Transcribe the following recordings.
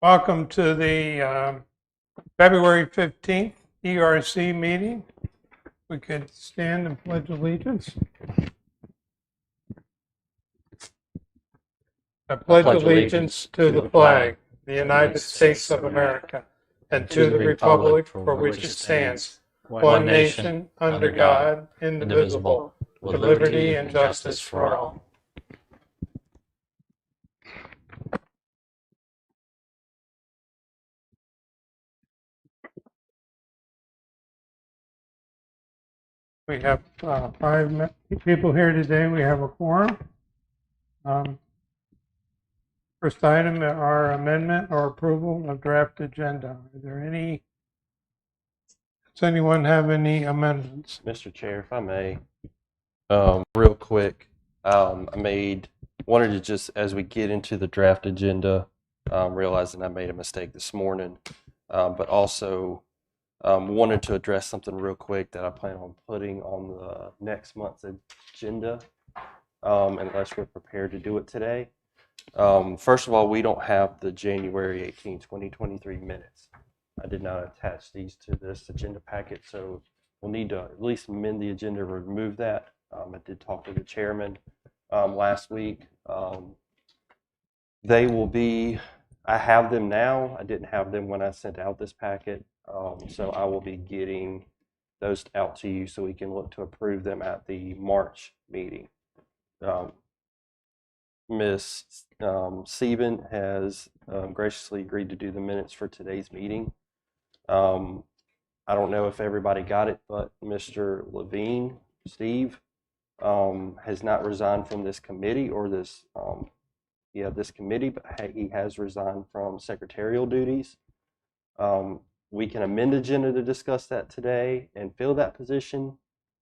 Welcome to the February 15th ERC meeting. We could stand and pledge allegiance. I pledge allegiance to the flag, the United States of America, and to the republic for which it stands, one nation, under God, indivisible, with liberty and justice for all. We have 5 people here today. We have a quorum. First item, our amendment or approval of draft agenda. Does anyone have any amendments? Mr. Chair, if I may, real quick, wanted to just, as we get into the draft agenda, realizing I made a mistake this morning, but also wanted to address something real quick that I plan on putting on the next month's agenda, unless we're prepared to do it today. First of all, we don't have the January 18, 2023 minutes. I did not attach these to this agenda packet, so we'll need to at least amend the agenda to remove that. I did talk to the chairman last week. They will be, I have them now. I didn't have them when I sent out this packet, so I will be getting those out to you so we can look to approve them at the March meeting. Ms. Sieben has graciously agreed to do the minutes for today's meeting. I don't know if everybody got it, but Mr. Levine, Steve, has not resigned from this committee or this committee, but he has resigned from secretarial duties. We can amend the agenda to discuss that today and fill that position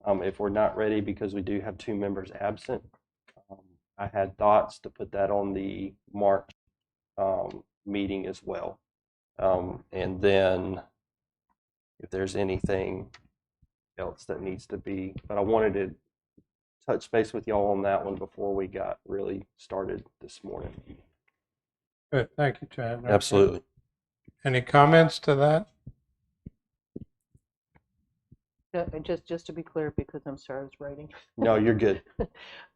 if we're not ready, because we do have 2 members absent. I had thoughts to put that on the March meeting as well. And then if there's anything else that needs to be, but I wanted to touch base with y'all on that one before we got really started this morning. Good, thank you, Chad. Absolutely. Any comments to that? Just to be clear, because I'm sorry, I was writing. No, you're good.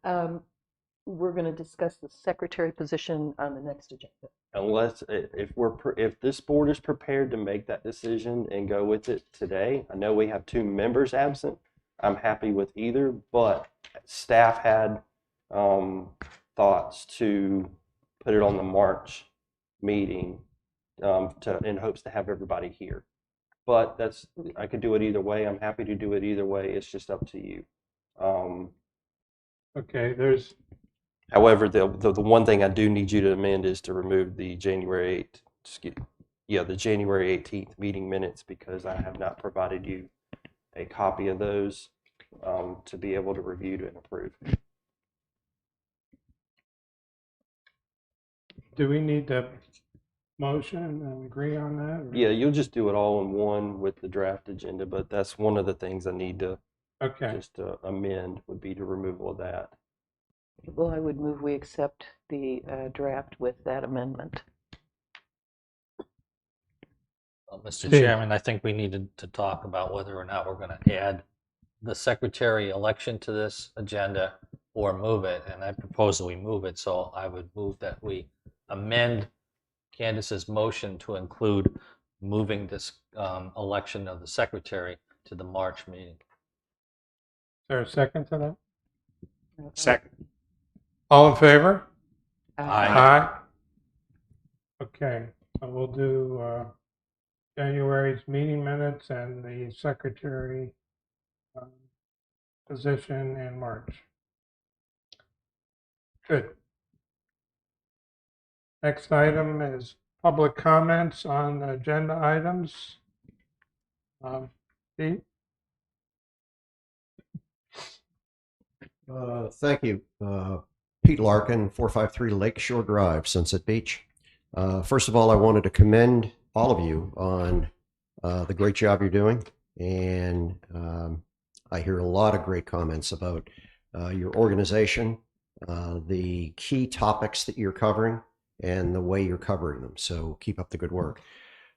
We're going to discuss the secretary position on the next agenda. Unless if this board is prepared to make that decision and go with it today. I know we have 2 members absent. I'm happy with either, but staff had thoughts to put it on the March meeting in hopes to have everybody here. But I could do it either way. I'm happy to do it either way. It's just up to you. Okay, However, the one thing I do need you to amend is to remove the January 18th meeting minutes, because I have not provided you a copy of those to be able to review and approve. do we need to motion and agree on that? Or? Yeah, you'll just do it all in one with the draft agenda, but that's one of the things I need to just amend, would be the removal of that. Well, I would move we accept the draft with that amendment. Well, Mr. Chairman, I think we needed to talk about whether or not we're going to add the secretary election to this agenda or move it, and I propose that we move it. So I would move that we amend Candace's motion to include moving this election of the secretary to the March meeting. Is there a second to that? Second. All in favor? Aye. Okay, so we'll do January's meeting minutes and the secretary position in March. Good. Next item is public comments on agenda items. Steve? Thank you. Pete Larkin, 453 Lakeshore Drive, Sunset Beach. First of all, I wanted to commend all of you on the great job you're doing. And I hear a lot of great comments about your organization, the key topics that you're covering, and the way you're covering them. So keep up the good work.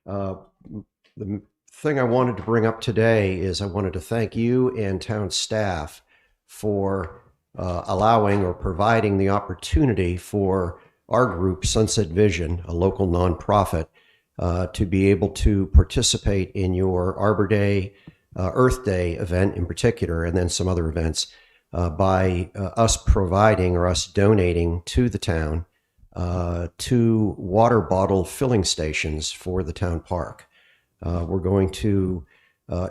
The thing I wanted to bring up today is I wanted to thank you and town staff for allowing or providing the opportunity for our group, Sunset Vision, a local nonprofit, to be able to participate in your Arbor Day, Earth Day event in particular, and then some other events by us providing or us donating to the town 2 water bottle filling stations for the town park. We're going to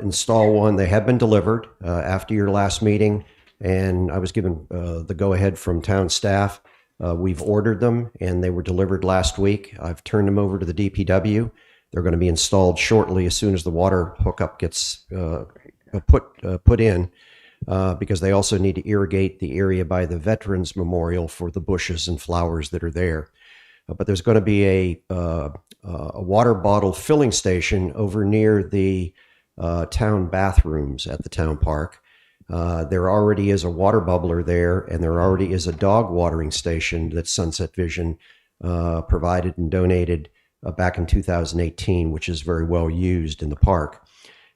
install one. They have been delivered after your last meeting, and I was given the go-ahead from town staff. We've ordered them, and they were delivered last week. I've turned them over to the DPW. They're going to be installed shortly as soon as the water hookup gets put in, because they also need to irrigate the area by the Veterans Memorial for the bushes and flowers that are there. But there's going to be a water bottle filling station over near the town bathrooms at the town park. There already is a water bubbler there, and there already is a dog watering station that Sunset Vision provided and donated back in 2018, which is very well used in the park.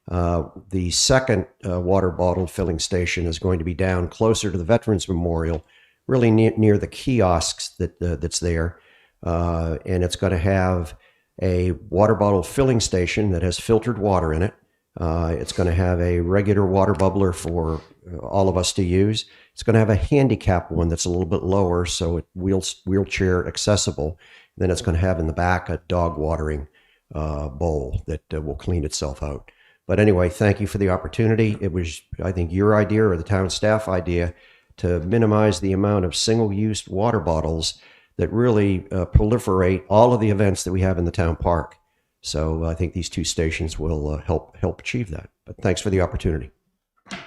The second water bottle filling station is going to be down closer to the Veterans Memorial, really near the kiosks that's there. And it's going to have a water bottle filling station that has filtered water in it. It's going to have a regular water bubbler for all of us to use. It's going to have a handicap one that's a little bit lower, so it's wheelchair accessible. Then it's going to have in the back a dog watering bowl that will clean itself out. But anyway, thank you for the opportunity. It was, I think, your idea or the town staff idea to minimize the amount of single-use water bottles that really proliferate all of the events that we have in the town park. So I think these 2 stations will help achieve that. But thanks for the opportunity.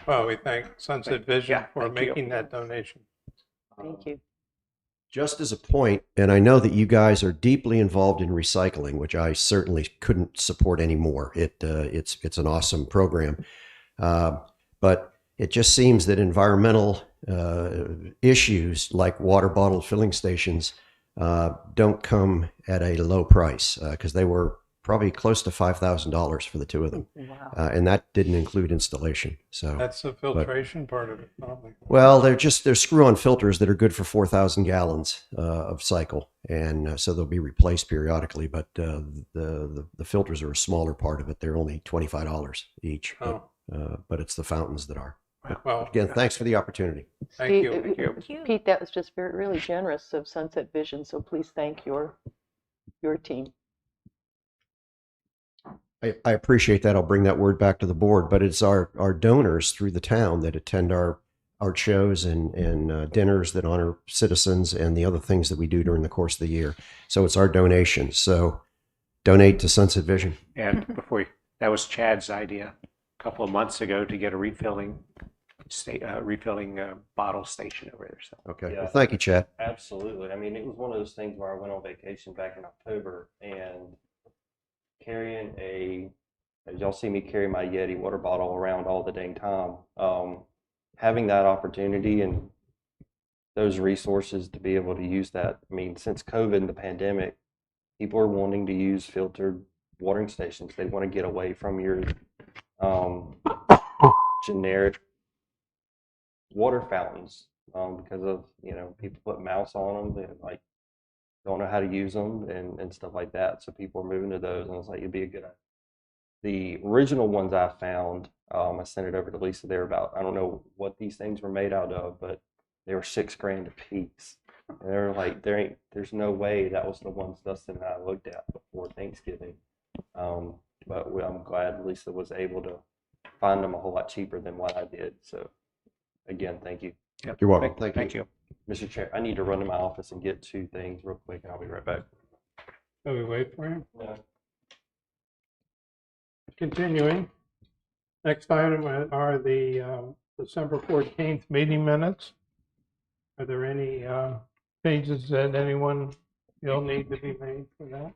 Well, we thank Sunset Vision Yeah, for thank you. making that donation. Thank you. Just as a point, and I know that you guys are deeply involved in recycling, which I certainly couldn't support anymore. It's an awesome program, but it just seems that environmental issues like water bottle filling stations don't come at a low price, because they were probably close to $5,000 for the 2 of them, Wow. and that didn't include installation. So That's the filtration part of it, probably. well, they're screw-on filters that are good for 4,000 gallons of cycle, and so they'll be replaced periodically. But the filters are a smaller part of it; they're only $25 each. Oh, But it's the fountains that are. well, Again, thanks for the opportunity. thank you. Thank you. Pete, that was just really generous of Sunset Vision, so please thank your team. I appreciate that. I'll bring that word back to the board. But it's our donors through the town that attend our shows and dinners that honor citizens and the other things that we do during the course of the year. So it's our donations. So donate to Sunset Vision. And that was Chad's idea a couple of months ago to get a refilling bottle station over there. So Okay. Yeah. Well, thank you, Chad. Absolutely. I mean, it was one of those things where I went on vacation back in October and carrying as y'all see me carry my Yeti water bottle around all the dang time, having that opportunity and those resources to be able to use that. I mean, since COVID and the pandemic, people are wanting to use filtered watering stations. They want to get away from your generic water fountains because of, people put mouse on them. They don't know how to use them and stuff like that. So people are moving to those, and I was like, it'd be a good idea. The original ones I found, I sent it over to Lisa. They're about, I don't know what these things were made out of, but they were $6,000 a piece. And they were like, there's no way that was the ones Dustin and I looked at before Thanksgiving. But I'm glad Lisa was able to find them a whole lot cheaper than what I did. So again, thank you. Yep. You're welcome. Thank you. Mr. Chair, I need to run to my office and get 2 things real quick, and I'll be right back. Shall we wait for him? No. Continuing. Next item are the December 14th meeting minutes. Are there any changes that anyone feel need to be made for that?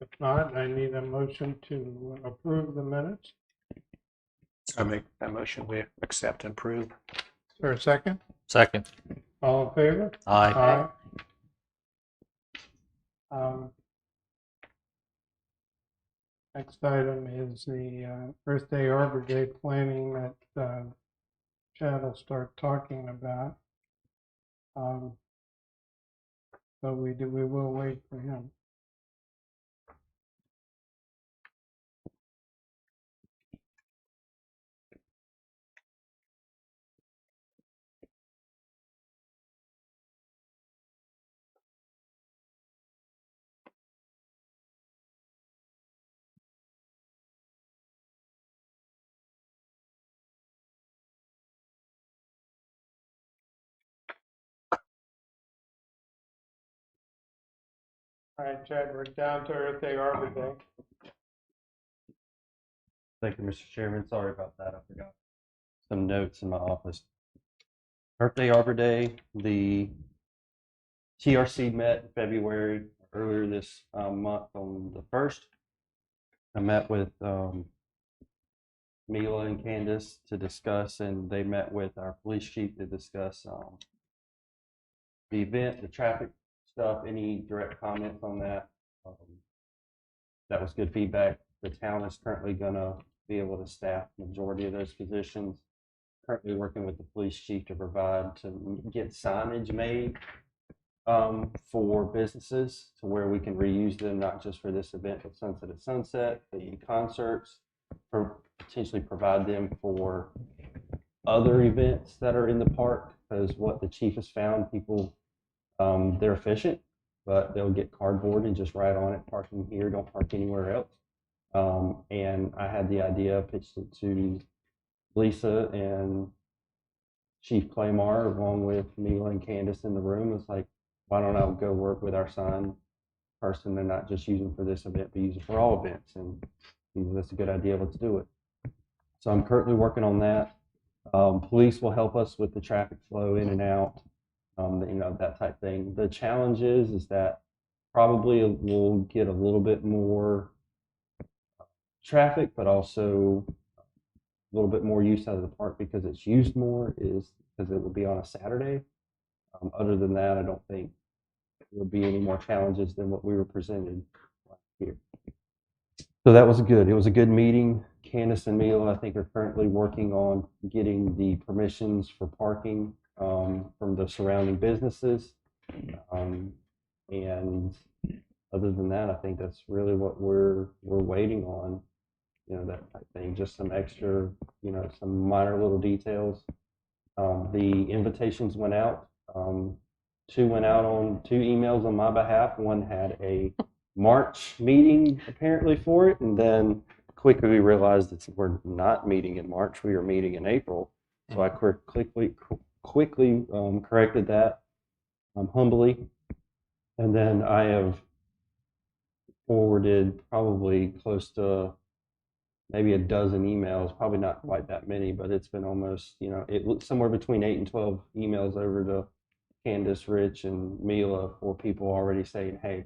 If not, I need a motion to approve the minutes. I make that motion. We accept and approve. Is there a second? Second. All in favor? Aye. Um, Next item is the Earth Day Arbor Day planning that Chad will start talking about. But we will wait for him. All right, Chad, we're down to Earth Day Arbor Day. Thank you, Mr. Chairman. Sorry about that. I forgot some notes in my office. Earth Day, Arbor Day, the TRC met in February, earlier this month on the 1st. I met with Mila and Candace to discuss, and they met with our police chief to discuss the event, the traffic stuff, any direct comments on that. That was good feedback. The town is currently going to be able to staff the majority of those positions. Currently working with the police chief to provide to get signage made for businesses to where we can reuse them, not just for this event, but Sunset at Sunset, the concerts, or potentially provide them for other events that are in the park. Because what the chief has found, people, they're efficient, but they'll get cardboard and just write on it, parking here, don't park anywhere else. And I had the idea, pitched it to Lisa and Chief Claymore, along with Mila and Candace in the room. It's like, why don't I go work with our sign person and not just use them for this event, but use it for all events? And that's a good idea. Let's do it. So I'm currently working on that. Police will help us with the traffic flow in and out, that type thing. The challenge is that probably we'll get a little bit more traffic, but also a little bit more use out of the park because it's used more, is because it will be on a Saturday. Other than that, I don't think there will be any more challenges than what we were presented last year. So that was good. It was a good meeting. Candace and Mila, I think, are currently working on getting the permissions for parking from the surrounding businesses. And other than that, I think that's really what we're waiting on. That type thing, just some extra, some minor little details. The invitations went out. Two went out on 2 emails on my behalf. One had a March meeting apparently for it, and then quickly realized that we're not meeting in March. We are meeting in April. So I quickly corrected that humbly, and then I have forwarded probably close to maybe a dozen emails, probably not quite that many, but it's been almost, somewhere between 8 and 12 emails over to Candace, Rich, and Mila for people already saying, hey,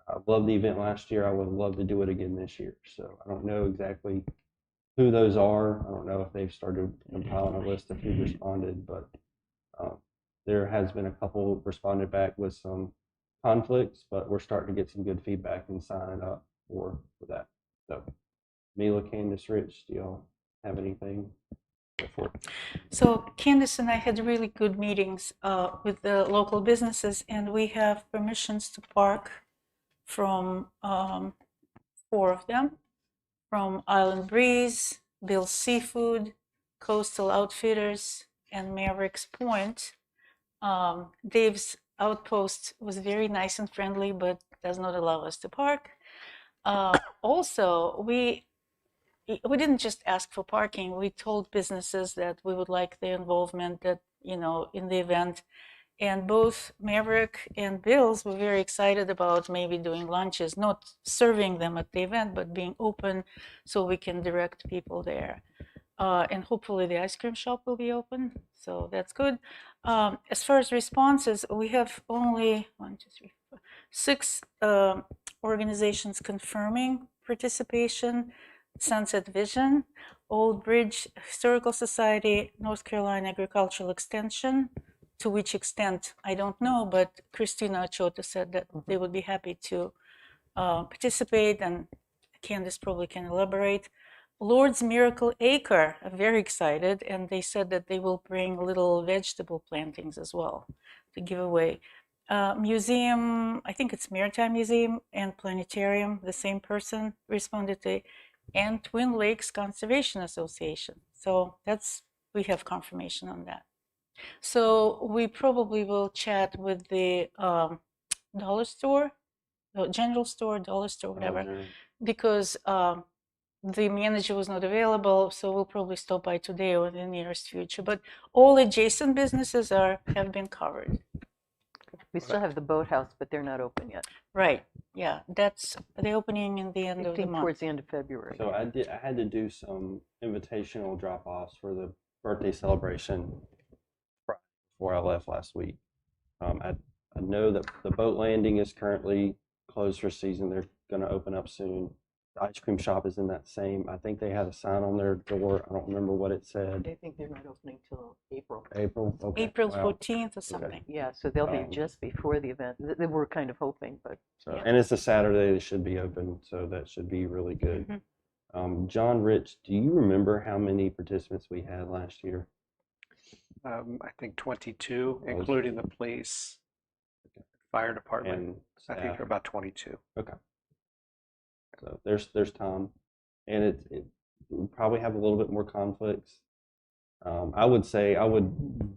I loved the event last year. I would love to do it again this year. So I don't know exactly who those are. I don't know if they've started compiling a list of who responded, but there has been a couple responded back with some conflicts, but we're starting to get some good feedback and signing up for that. So Mila, Candace, Rich, do y'all have anything for it? So Candace and I had really good meetings with the local businesses, and we have permissions to park from 4 of them, from Island Breeze, Bill's Seafood, Coastal Outfitters, and Mavericks Point. Dave's Outpost was very nice and friendly, but does not allow us to park. Also, we didn't just ask for parking. We told businesses that we would like their involvement in the event. And both Maverick and Bill's were very excited about maybe doing lunches, not serving them at the event, but being open so we can direct people there. And hopefully the ice cream shop will be open. So that's good. As far as responses, we have only 6 organizations confirming participation: Sunset Vision, Old Bridge Historical Society, North Carolina Agricultural Extension, to which extent, I don't know, but Christina Chota said that they would be happy to participate, and Candice probably can elaborate. Lord's Miracle Acre are very excited, and they said that they will bring little vegetable plantings as well to give away. Museum, I think it's Maritime Museum and Planetarium, the same person responded to, and Twin Lakes Conservation Association. So we have confirmation on that. So we probably will chat with the dollar store, general store, dollar store, whatever, because the manager was not available, so we'll probably stop by today or in the nearest future. But all adjacent businesses have been covered. We still have the boathouse, but they're not open yet. Right. Yeah, that's the opening in the end I of the think month. towards the end of February. So I had to do some invitational drop-offs for the birthday celebration before I left last week. I know that the boat landing is currently closed for season. They're going to open up soon. The ice cream shop is in that same. I think they had a sign on their door. I don't remember what it said. I think they're not opening till April. April. Okay. April Wow. 14th or something. Yeah, so they'll be just before the event. They were kind of hoping, but So, Yeah. and it's a Saturday. They should be open, so that should be really good. Mhm. John Rich, do you remember how many participants we had last year? I think 22, Oh, including the police, fire department. And I think staff? they're about 22. So there's time, and it we probably have a little bit more conflicts. I would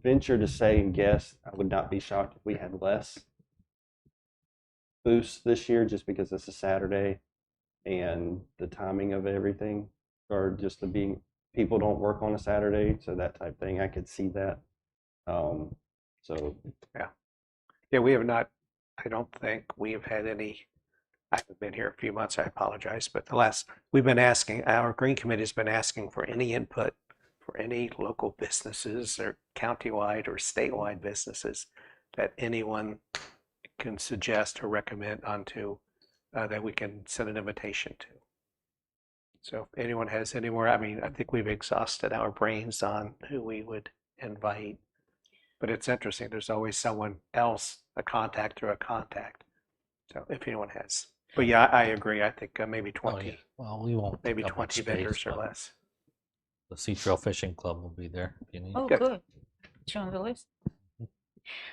venture to say and guess I would not be shocked if we had less booths this year, just because it's a Saturday, and the timing of everything, or just the being people don't work on a Saturday, so that type thing. I could see that. So Yeah, we have not, I don't think we have had any, I haven't been here a few months, I apologize, but we've been asking, our Green Committee's been asking for any input for any local businesses or countywide or statewide businesses that anyone can suggest or recommend onto, that we can send an invitation to. So if anyone has anywhere, I mean, I think we've exhausted our brains on who we would invite. But it's interesting, there's always someone else, a contact through a contact. So if anyone has. But yeah, I agree. I think maybe 20, Oh, yeah. Well, we won't. maybe have much 20 space, vendors or but less. The Sea Trail Fishing Club will be there if you need. Oh, Good. good. It's on the list.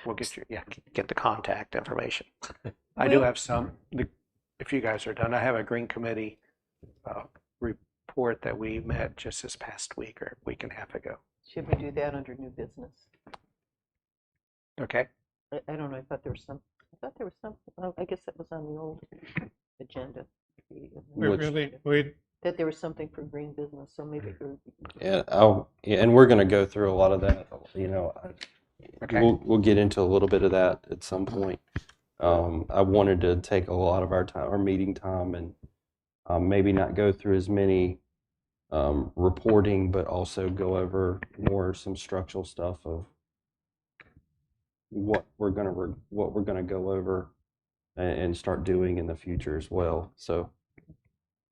We'll get the contact information. I do have some, if you guys are done, I have a Green Committee report that we met just this past week or week and a half ago. should we do that under new business? Okay. I don't know. I thought there was some. Oh, I guess that was on the old agenda. That there was something for green business. So maybe. yeah, and we're going to go through a lot of that. Okay. We'll get into a little bit of that at some point. I wanted to take a lot of our meeting time, and maybe not go through as many reporting, but also go over some structural stuff of what we're gonna go over and start doing in the future as well. So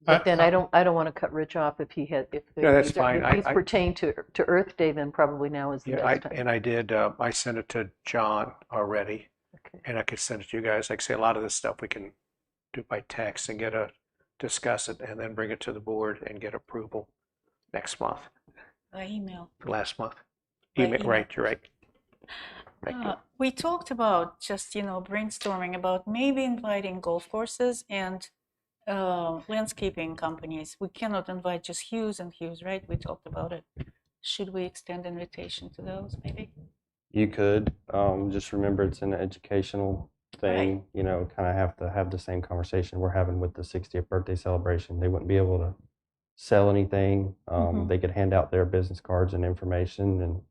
But then I don't want to cut Rich off if he had if Yeah, that's fine. If these pertain to Earth Day, then probably now is the Yeah, best time. and I did, I sent it to John already, Okay. and I could send it to you guys. Like I say, a lot of this stuff we can do by text and discuss it and then bring it to the board and get approval next month, By email. for last month. By Email, email. right, you're right. Right. We talked about just, brainstorming about maybe inviting golf courses and landscaping companies. We cannot invite just Hughes and Hughes, right? We talked about it. Should we extend invitation to those, maybe? you could just remember it's an educational thing. Kind of have to have the same conversation we're having with the 60th birthday celebration. They wouldn't be able to sell anything. They could hand out their business cards and information, and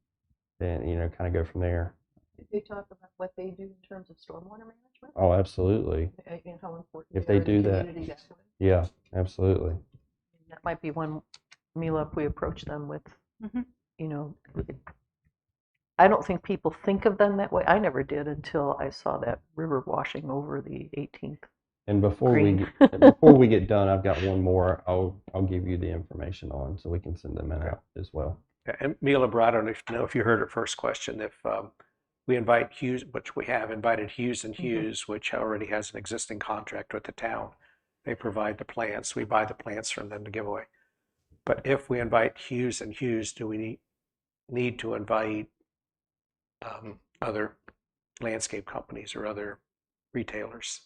then kind of go from there. Did they talk about what they do in terms of stormwater management? Oh, absolutely. And how important If they they are in do the that. community that way? Yeah, absolutely. That might be one, Mila, if we approach them with, Mhm. I don't think people think of them that way. I never did until I saw that river washing over the 18th. And before Green. we get done, I've got one more. I'll give you the information on, so we can send them out as well. Yeah, and Mila Brad, I don't know if you heard her first question, if we invite Hughes, which we have invited Hughes and Hughes, which already has an existing contract with the town. They provide the plants. We buy the plants from them to give away. But if we invite Hughes and Hughes, do we need to invite other landscape companies or other retailers?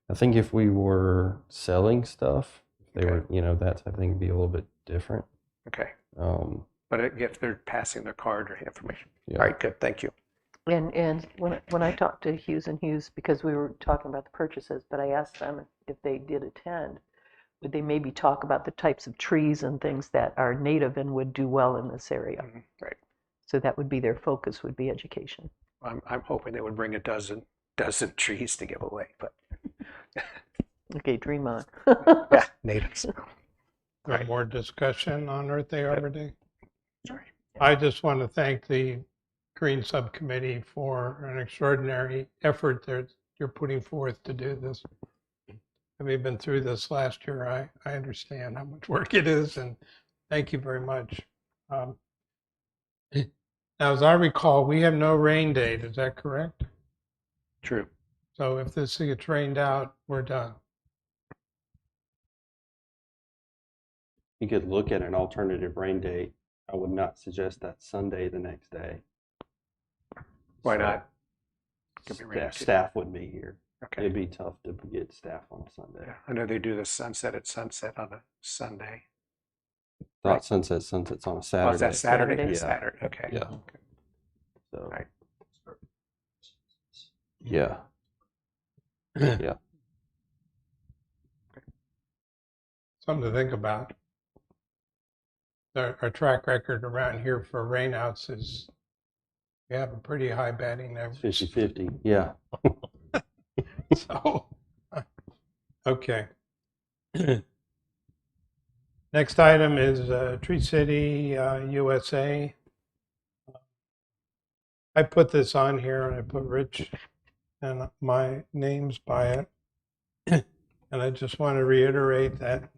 I think if we were selling stuff, if they Okay. were, that type of thing would be a little bit different. Okay. Um, But if they're passing their card or information. yeah. All right, good. Thank you. And when I talked to Hughes and Hughes, because we were talking about the purchases, but I asked them if they did attend, would they maybe talk about the types of trees and things that are native and would do well in this area? Right. So that would be their focus, would be education. I'm hoping they would bring a dozen trees to give away, but Okay, dream on. yeah, natives. Got more discussion on Earth Day Arbor Day? All right. I just want to thank the Green Subcommittee for an extraordinary effort that you're putting forth to do this. Having been through this last year, I understand how much work it is, and thank you very much. Now, as I recall, we have no rain date, is that correct? True. So if this gets rained out, we're done. You could look at an alternative rain date. I would not suggest that Sunday the next day. Why So not? Could be rainy too. staff would be here. Okay. It'd be tough to get staff on a Sunday. Yeah, I know they do the sunset at sunset on a Sunday. Not Right. sunset's on a Oh, Saturday. is that Saturday? Saturday. Yeah. Saturday. Okay. Yeah. Okay. So, Right. yeah. Yeah. Something to think about. Our track record around here for rainouts is we have a pretty high batting average. 50-50. Yeah. So, okay. Next item is Tree City, USA. I put this on here and I put Rich and my names by it. And I just want to reiterate that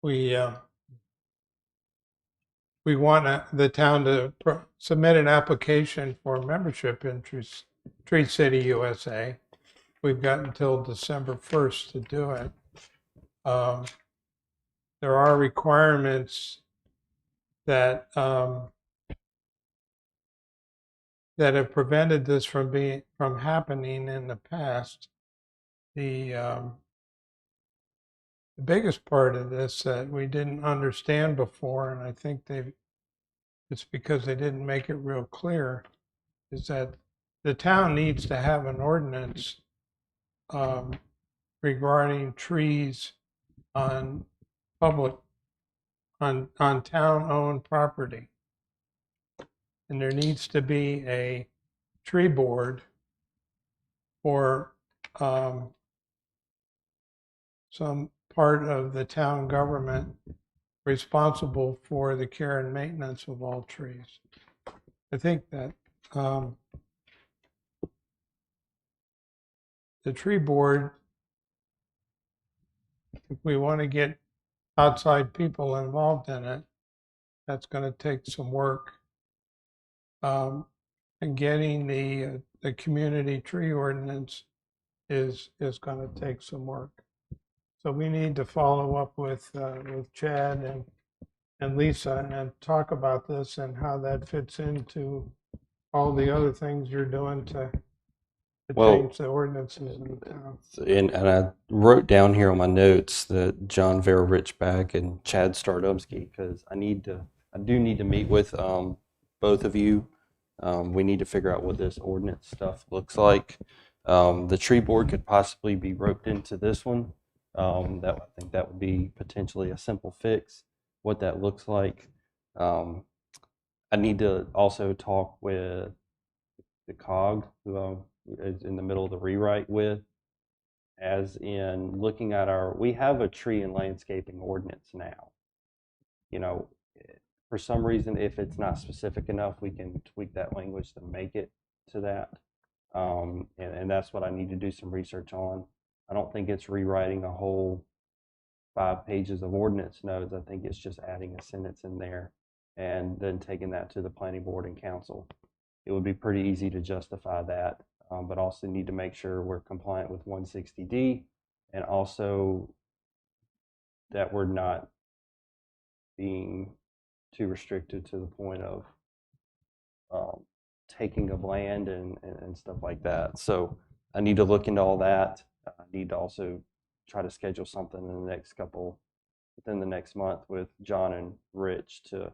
we want the town to submit an application for membership in Tree City, USA. We've got until December 1st to do it. There are requirements that that have prevented this from happening in the past. The biggest part of this that we didn't understand before, and I think it's because they didn't make it real clear, is that the town needs to have an ordinance regarding trees on on town-owned property. And there needs to be a tree board or some part of the town government responsible for the care and maintenance of all trees. I think that the tree board, if we want to get outside people involved in it, that's going to take some work. And getting the community tree ordinance is going to take some work. So we need to follow up with Chad and Lisa and talk about this and how that fits into all the other things you're doing to Well, change the ordinances in the town. And I wrote down here on my notes that John Vera Richback and Chad Stardumsky, because I do need to meet with both of you. We need to figure out what this ordinance stuff looks like. The tree board could possibly be roped into this one. I think that would be potentially a simple fix. What that looks like. I need to also talk with the COG, who is in the middle of the rewrite with, as in looking at we have a tree and landscaping ordinance now. For some reason, if it's not specific enough, we can tweak that language to make it to that. And that's what I need to do some research on. I don't think it's rewriting a whole 5 pages of ordinance notes. I think it's just adding a sentence in there and then taking that to the planning board and council it would be pretty easy to justify that, but also need to make sure we're compliant with 160D, and also that we're not being too restricted to the point of taking of land and stuff like that. So I need to look into all that. I need to also try to schedule something in the next within the next month with John and Rich to,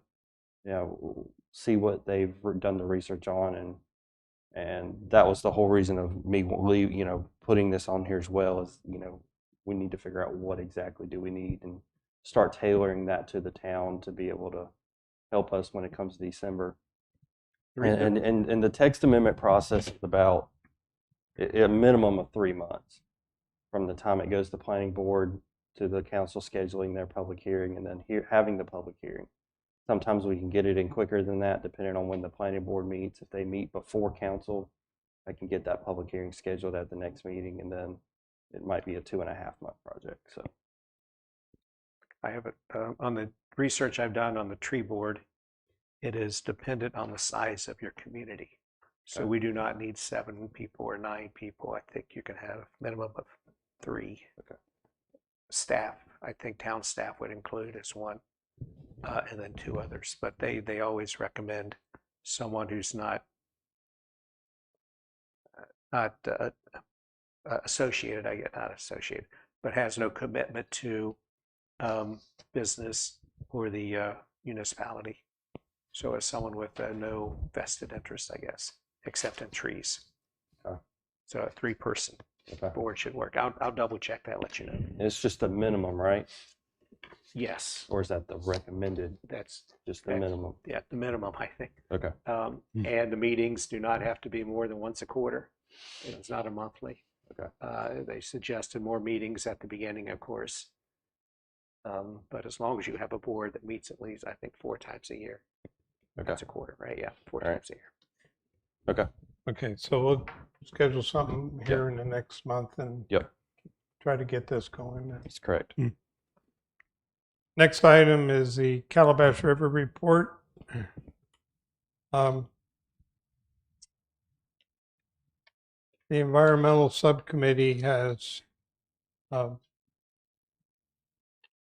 see what they've done the research on, and that was the whole reason of me putting this on here as well, is we need to figure out what exactly do we need and start tailoring that to the town to be able to help us when it comes to December. And the text amendment process is about a minimum of 3 months from the time it goes to planning board to the council scheduling their public hearing and then having the public hearing. Sometimes we can get it in quicker than that, depending on when the planning board meets. If they meet before council, I can get that public hearing scheduled at the next meeting, and then it might be a 2.5-month project. So I have it on the research I've done on the tree board. It is dependent on the size of your community. So we do not need 7 people or 9 people. I think you can have a minimum of 3. Okay. Staff, I think town staff would include as one, and then 2 others. But they always recommend someone who's not associated, not associated, but has no commitment to business or the municipality. So as someone with no vested interest, I guess, except in trees. So a 3-person board should work. I'll double check that, let you know. it's just a minimum, right? Yes, Or is that the recommended? that's Just the minimum. yeah, the minimum, I think. Okay. And the meetings do not have to be more than once a quarter. It's not a monthly. Okay. They suggested more meetings at the beginning, of course. But as long as you have a board that meets at least, I think, 4 times a year. Okay. That's a quarter, right? Yeah, 4 All right. times a year. Okay. Okay, so we'll schedule something here in the next month and Yep. try to get this going. That's correct. Next item is the Calabash River report. The environmental subcommittee has put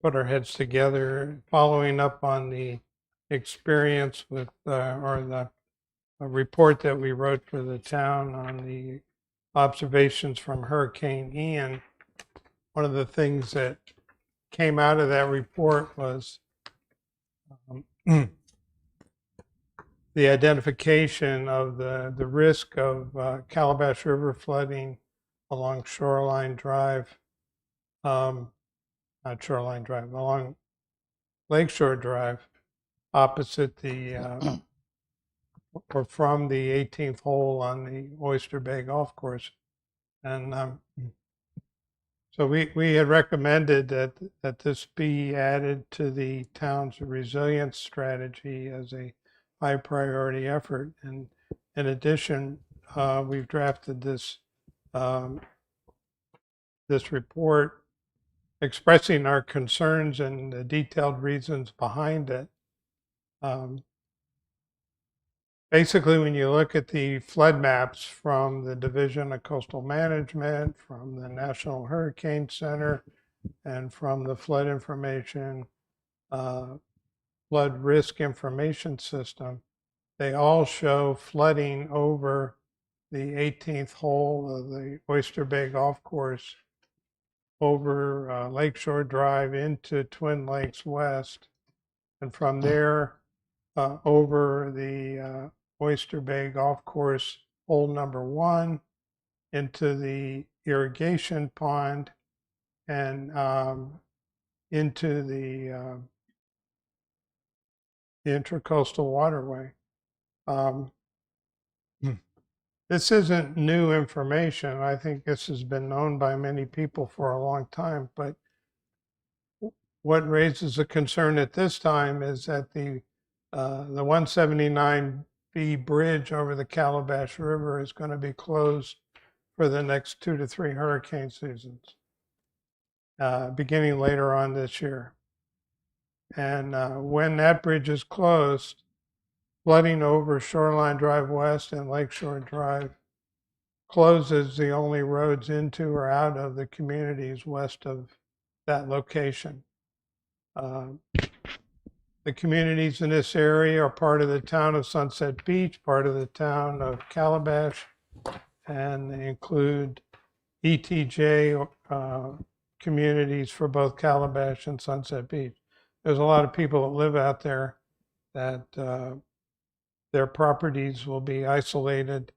our heads together, following up on the experience with the report that we wrote for the town on the observations from Hurricane Ian. One of the things that came out of that report was the identification of the risk of Calabash River flooding along Shoreline Drive, not Shoreline Drive, along Lakeshore Drive, opposite the or from the 18th hole on the Oyster Bay Golf Course. And so we had recommended that this be added to the town's resilience strategy as a high priority effort. And in addition, we've drafted this this report expressing our concerns and the detailed reasons behind it. Basically, when you look at the flood maps from the Division of Coastal Management, from the National Hurricane Center, and from the Flood Information, Flood Risk Information System, they all show flooding over the 18th hole of the Oyster Bay Golf Course, over Lakeshore Drive into Twin Lakes West, and from there over the Oyster Bay Golf Course, hole number 1, into the irrigation pond, and into the Intracoastal Waterway. This isn't new information. I think this has been known by many people for a long time, but what raises a concern at this time is that the 179B bridge over the Calabash River is going to be closed for the next 2 to 3 hurricane seasons, beginning later on this year. And when that bridge is closed, flooding over Shoreline Drive West and Lakeshore Drive closes the only roads into or out of the communities west of that location. The communities in this area are part of the town of Sunset Beach, part of the town of Calabash, and they include ETJ communities for both Calabash and Sunset Beach. There's a lot of people that live out there that their properties will be isolated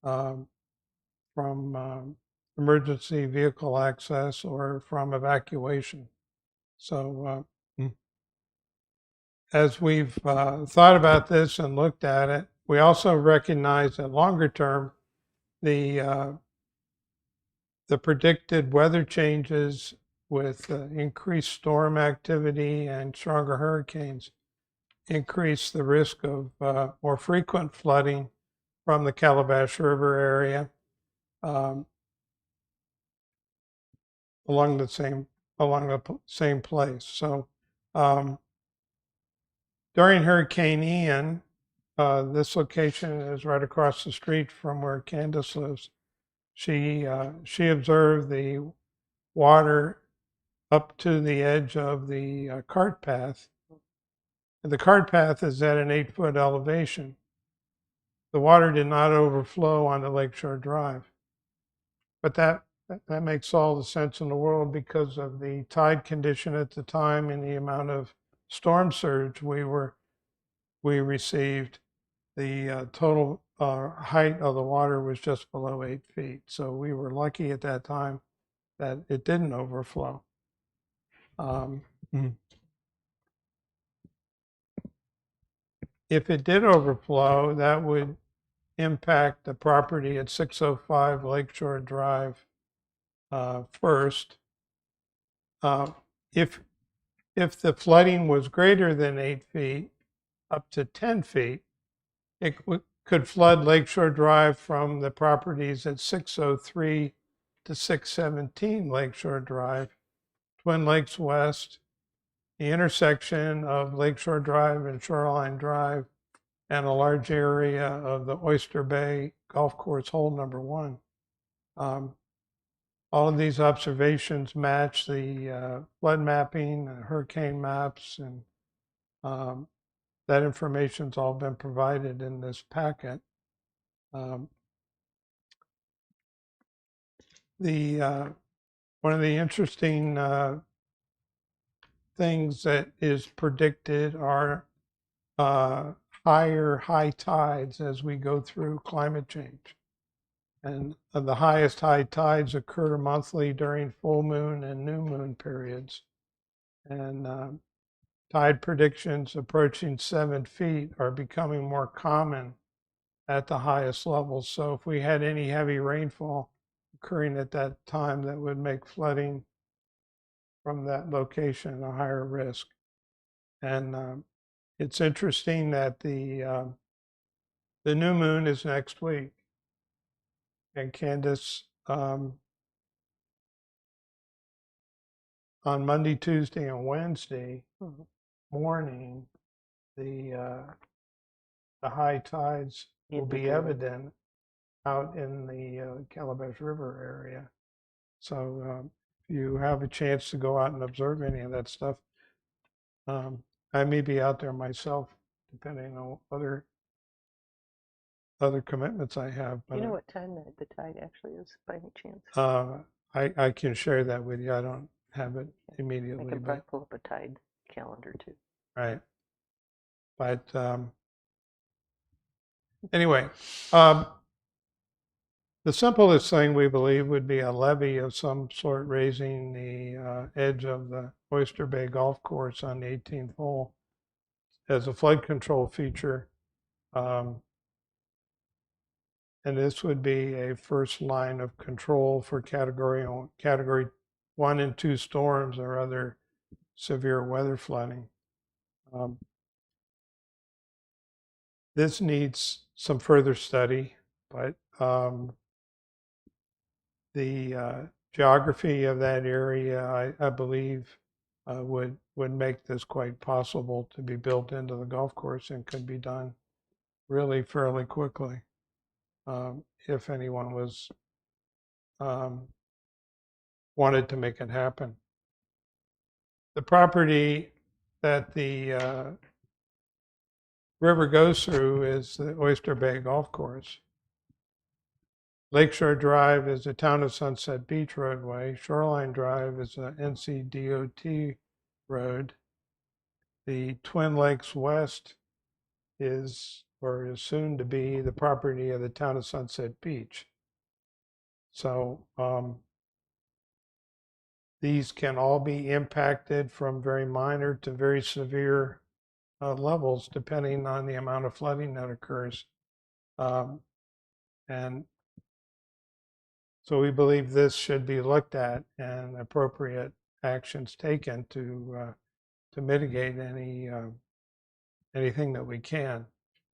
from emergency vehicle access or from evacuation. So as we've thought about this and looked at it, we also recognize that longer term, the predicted weather changes with increased storm activity and stronger hurricanes increase the risk of more frequent flooding from the Calabash River area along the same place. So during Hurricane Ian, this location is right across the street from where Candace lives. She observed the water up to the edge of the cart path. And the cart path is at an 8-foot elevation. The water did not overflow onto Lakeshore Drive. But that makes all the sense in the world because of the tide condition at the time and the amount of storm surge we received. The total height of the water was just below 8 feet. So we were lucky at that time that it didn't overflow. If it did overflow, that would impact the property at 605 Lakeshore Drive first. If the flooding was greater than 8 feet, up to 10 feet, it could flood Lakeshore Drive from the properties at 603 to 617 Lakeshore Drive, Twin Lakes West, the intersection of Lakeshore Drive and Shoreline Drive, and a large area of the Oyster Bay Golf Course hole number 1. All of these observations match the flood mapping, hurricane maps, and that information's all been provided in this packet. One of the interesting things that is predicted are higher high tides as we go through climate change. And the highest high tides occur monthly during full moon and new moon periods. And tide predictions approaching 7 feet are becoming more common at the highest levels. So if we had any heavy rainfall occurring at that time, that would make flooding from that location a higher risk. And it's interesting that the new moon is next week. And Candace, on Monday, Tuesday, and Wednesday morning, the high tides will be evident out in the Calabash River area. So if you have a chance to go out and observe any of that stuff, I may be out there myself, depending on other commitments I have. But you know what time the tide actually is, by any chance? I can share that with you. I don't have it immediately. I can probably pull up a tide calendar too. Right. But anyway, the simplest thing we believe would be a levee of some sort raising the edge of the Oyster Bay Golf Course on the 18th hole as a flood control feature. And this would be a first line of control for category 1 and 2 storms or other severe weather flooding. This needs some further study, but the geography of that area, I believe, would make this quite possible to be built into the golf course and could be done really fairly quickly if anyone was wanted to make it happen. The property that the river goes through is the Oyster Bay Golf Course. Lakeshore Drive is the Town of Sunset Beach roadway. Shoreline Drive is a NCDOT road. The Twin Lakes West is, or is soon to be, the property of the Town of Sunset Beach. So these can all be impacted from very minor to very severe levels, depending on the amount of flooding that occurs. And so we believe this should be looked at and appropriate actions taken to mitigate anything that we can.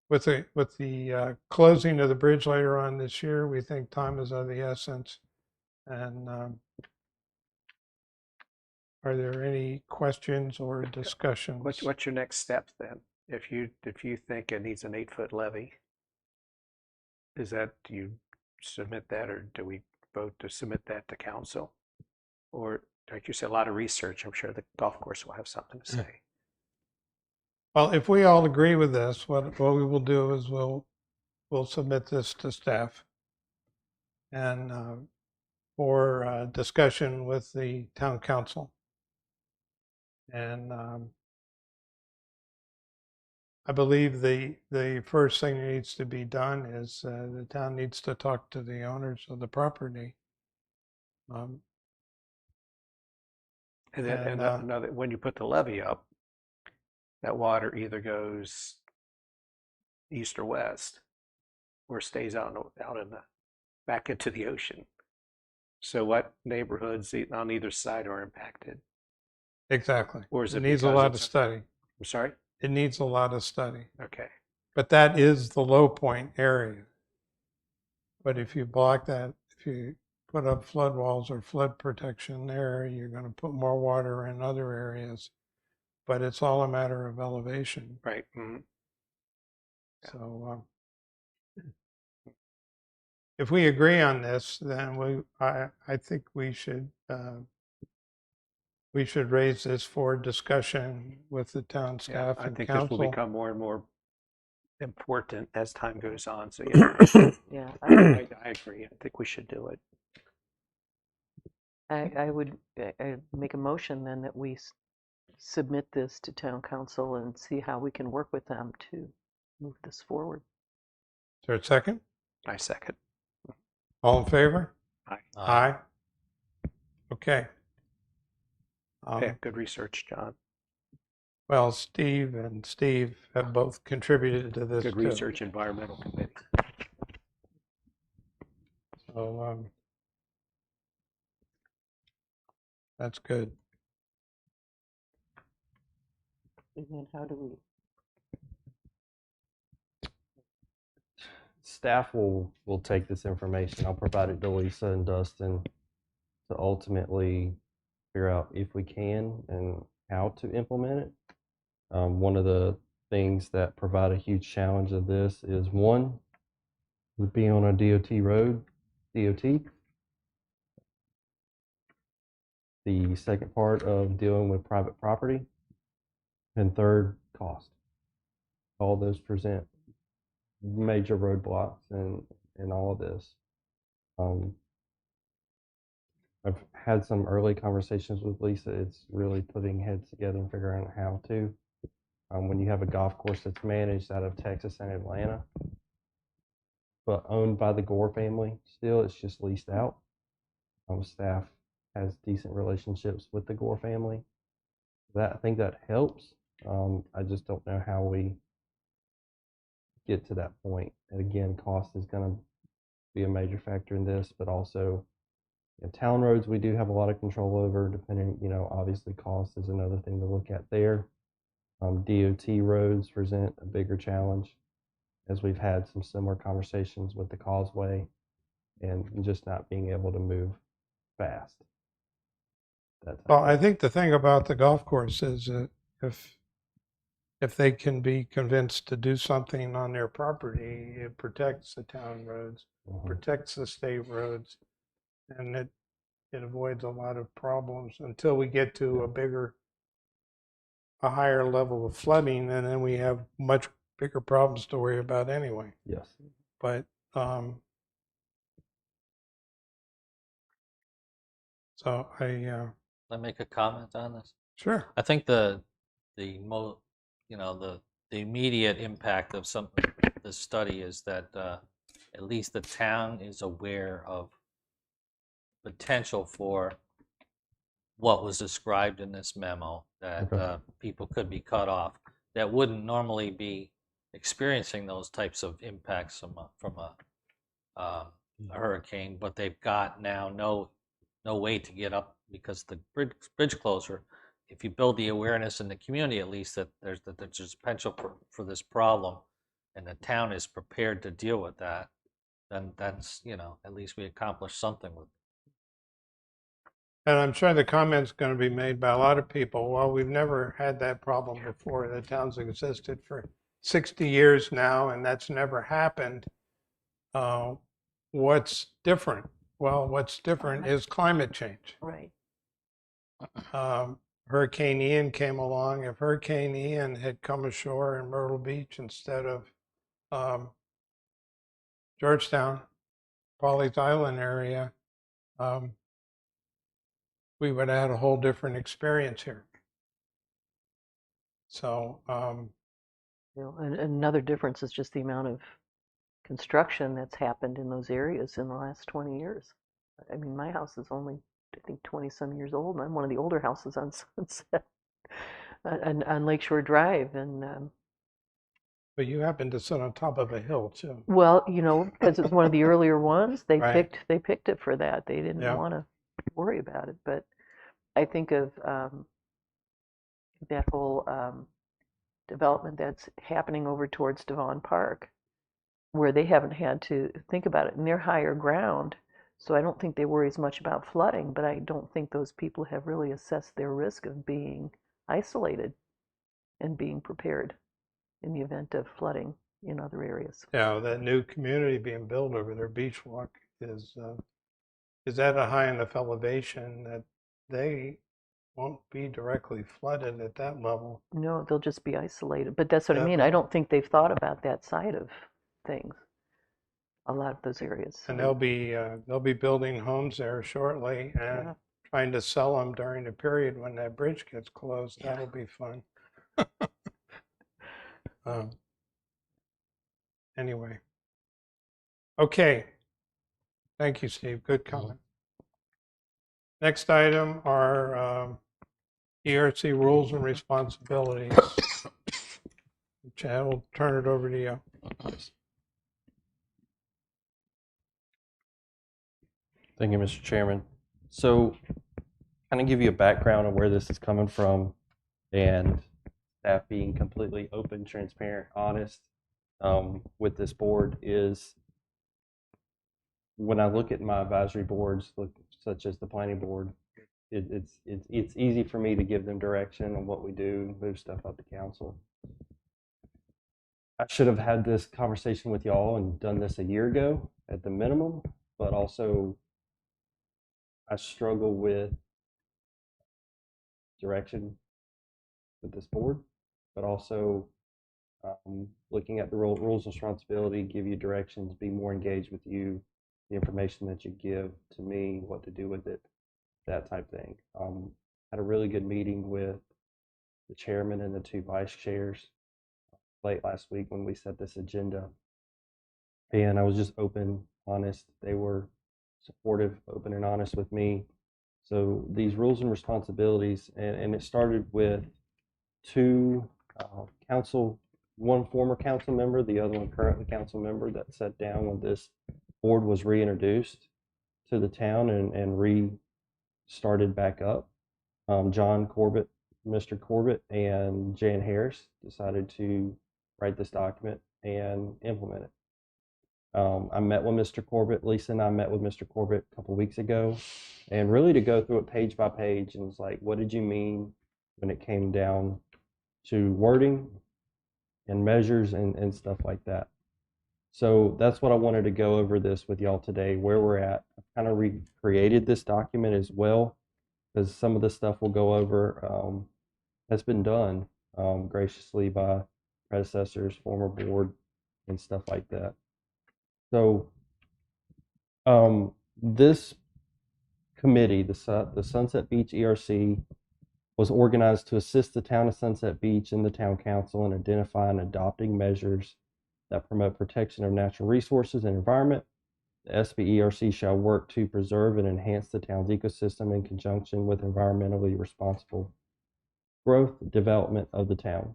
With the closing of the bridge later on this year, we think time is of the essence. And are there any questions or discussions? What's your next step then? If you think it needs an 8-foot levee, is that, do you submit that, or do we vote to submit that to council? Or, like you said, a lot of research. I'm sure the golf course will have something to say. Well, if we all agree with this, what we will do is we'll submit this to staff and for discussion with the town council. And I believe the first thing that needs to be done is the town needs to talk to the owners of the property. And another, when you put the levee up, that water either goes east or west, or stays out in the back into the ocean. So what neighborhoods on either side are impacted? Exactly. Or is it needs a because lot it's of study. I'm sorry? It needs a lot of study. Okay. But that is the low point area. But if you block that, if you put up flood walls or flood protection there, you're going to put more water in other areas. But it's all a matter of elevation. Right. Mm-hmm. So if we agree on this, then I think we should raise this for discussion with the town staff I and think council. this will become more and more important as time goes on. So Yeah, I agree. I think we should do it. I would make a motion then that we submit this to town council and see how we can work with them to move this forward. Is there a second? I second. All in favor? Aye. Aye. Okay. Yeah, good research, John. Well, Steve and Steve have both contributed to this Good too. research, environmental committee. So that's good. And then how do we? Staff will take this information. I'll provide it to Lisa and Dustin to ultimately figure out if we can and how to implement it. One of the things that provide a huge challenge of this is, one, would be on a DOT road, DOT. The second part of dealing with private property. And third, cost. All those present major roadblocks in all of this. I've had some early conversations with Lisa. It's really putting heads together and figuring out how to. When you have a golf course that's managed out of Texas and Atlanta, but owned by the Gore family, still it's just leased out. Staff has decent relationships with the Gore family. I think that helps. I just don't know how we get to that point. And again, cost is going to be a major factor in this, but also town roads we do have a lot of control over, depending, obviously cost is another thing to look at there. DOT roads present a bigger challenge, as we've had some similar conversations with the causeway and just not being able to move fast. Well, I think the thing about the golf course is that if if they can be convinced to do something on their property, it protects the town roads, protects the state roads, and it avoids a lot of problems until we get to a higher level of flooding, and then we have much bigger problems to worry about anyway. Yes. But so Can I make a comment on this? sure. I think the immediate impact of this study is that at least the town is aware of potential for what was described in this memo, that Okay. people could be cut off that wouldn't normally be experiencing those types of impacts from a hurricane, but they've got now no way to get up because the bridge closure. If you build the awareness in the community, at least that there's potential for this problem, and the town is prepared to deal with that, then that's at least we accomplished something with. And I'm sure the comment's going to be made by a lot of people. Well, we've never had that problem before. The town's existed for 60 years now, and that's never happened. What's different? Well, what's different is climate change. Right. Hurricane Ian came along. If Hurricane Ian had come ashore in Myrtle Beach instead of Georgetown, Pawleys Island area, we would have had a whole different experience here. So, And another difference is just the amount of construction that's happened in those areas in the last 20 years. I mean, my house is only, I think, 20 some years old, and I'm one of the older houses on Sunset, on Lakeshore Drive. And but you happen to sit on top of a hill too. well, because it's one of the earlier ones, they Right. picked it for that. They didn't Yeah. want to worry about it. But I think of that whole development that's happening over towards Devon Park, where they haven't had to think about it, and they're higher ground. So I don't think they worry as much about flooding, but I don't think those people have really assessed their risk of being isolated and being prepared in the event of flooding in other areas. Yeah, that new community being built over there, Beach Walk, is at a high enough elevation that they won't be directly flooded at that level. No, they'll just be isolated. But that's what I Yeah. mean. I don't think they've thought about that side of things. A lot of those areas. And they'll be building homes there shortly and Yeah. trying to sell them during the period when that bridge gets closed. That'll be fun. Anyway. Okay. Thank you, Steve. Good comment. Next item are ERC rules and responsibilities. Chad, we'll turn it over to you. Thank you, Mr. Chairman. So, kind of give you a background of where this is coming from, and staff being completely open, transparent, honest with this board is when I look at my advisory boards, such as the planning board, it's easy for me to give them direction on what we do, move stuff up to council. I should have had this conversation with y'all and done this a year ago at the minimum, but also I struggle with direction with this board, but also looking at the rules and responsibility, give you directions, be more engaged with you, the information that you give to me, what to do with it, that type thing. Had a really good meeting with the chairman and the two vice chairs late last week when we set this agenda. And I was just open, honest. They were supportive, open and honest with me. So these rules and responsibilities, and it started with two one former council member, the other one currently council member, that sat down when this board was reintroduced to the town and restarted back up. John Corbett, Mr. Corbett, and Jan Harris decided to write this document and implement it. I met with Mr. Corbett. Lisa and I met with Mr. Corbett a couple weeks ago, and really to go through it page by page and was like, what did you mean when it came down to wording, and measures and stuff like that. So that's what I wanted to go over this with y'all today, where we're at. I've kind of recreated this document as well, because some of the stuff we'll go over has been done graciously by predecessors, former board, and stuff like that. So this committee, the Sunset Beach ERC, was organized to assist the town of Sunset Beach and the town council in identifying and adopting measures that promote protection of natural resources and environment. The SBERC shall work to preserve and enhance the town's ecosystem in conjunction with environmentally responsible growth development of the town.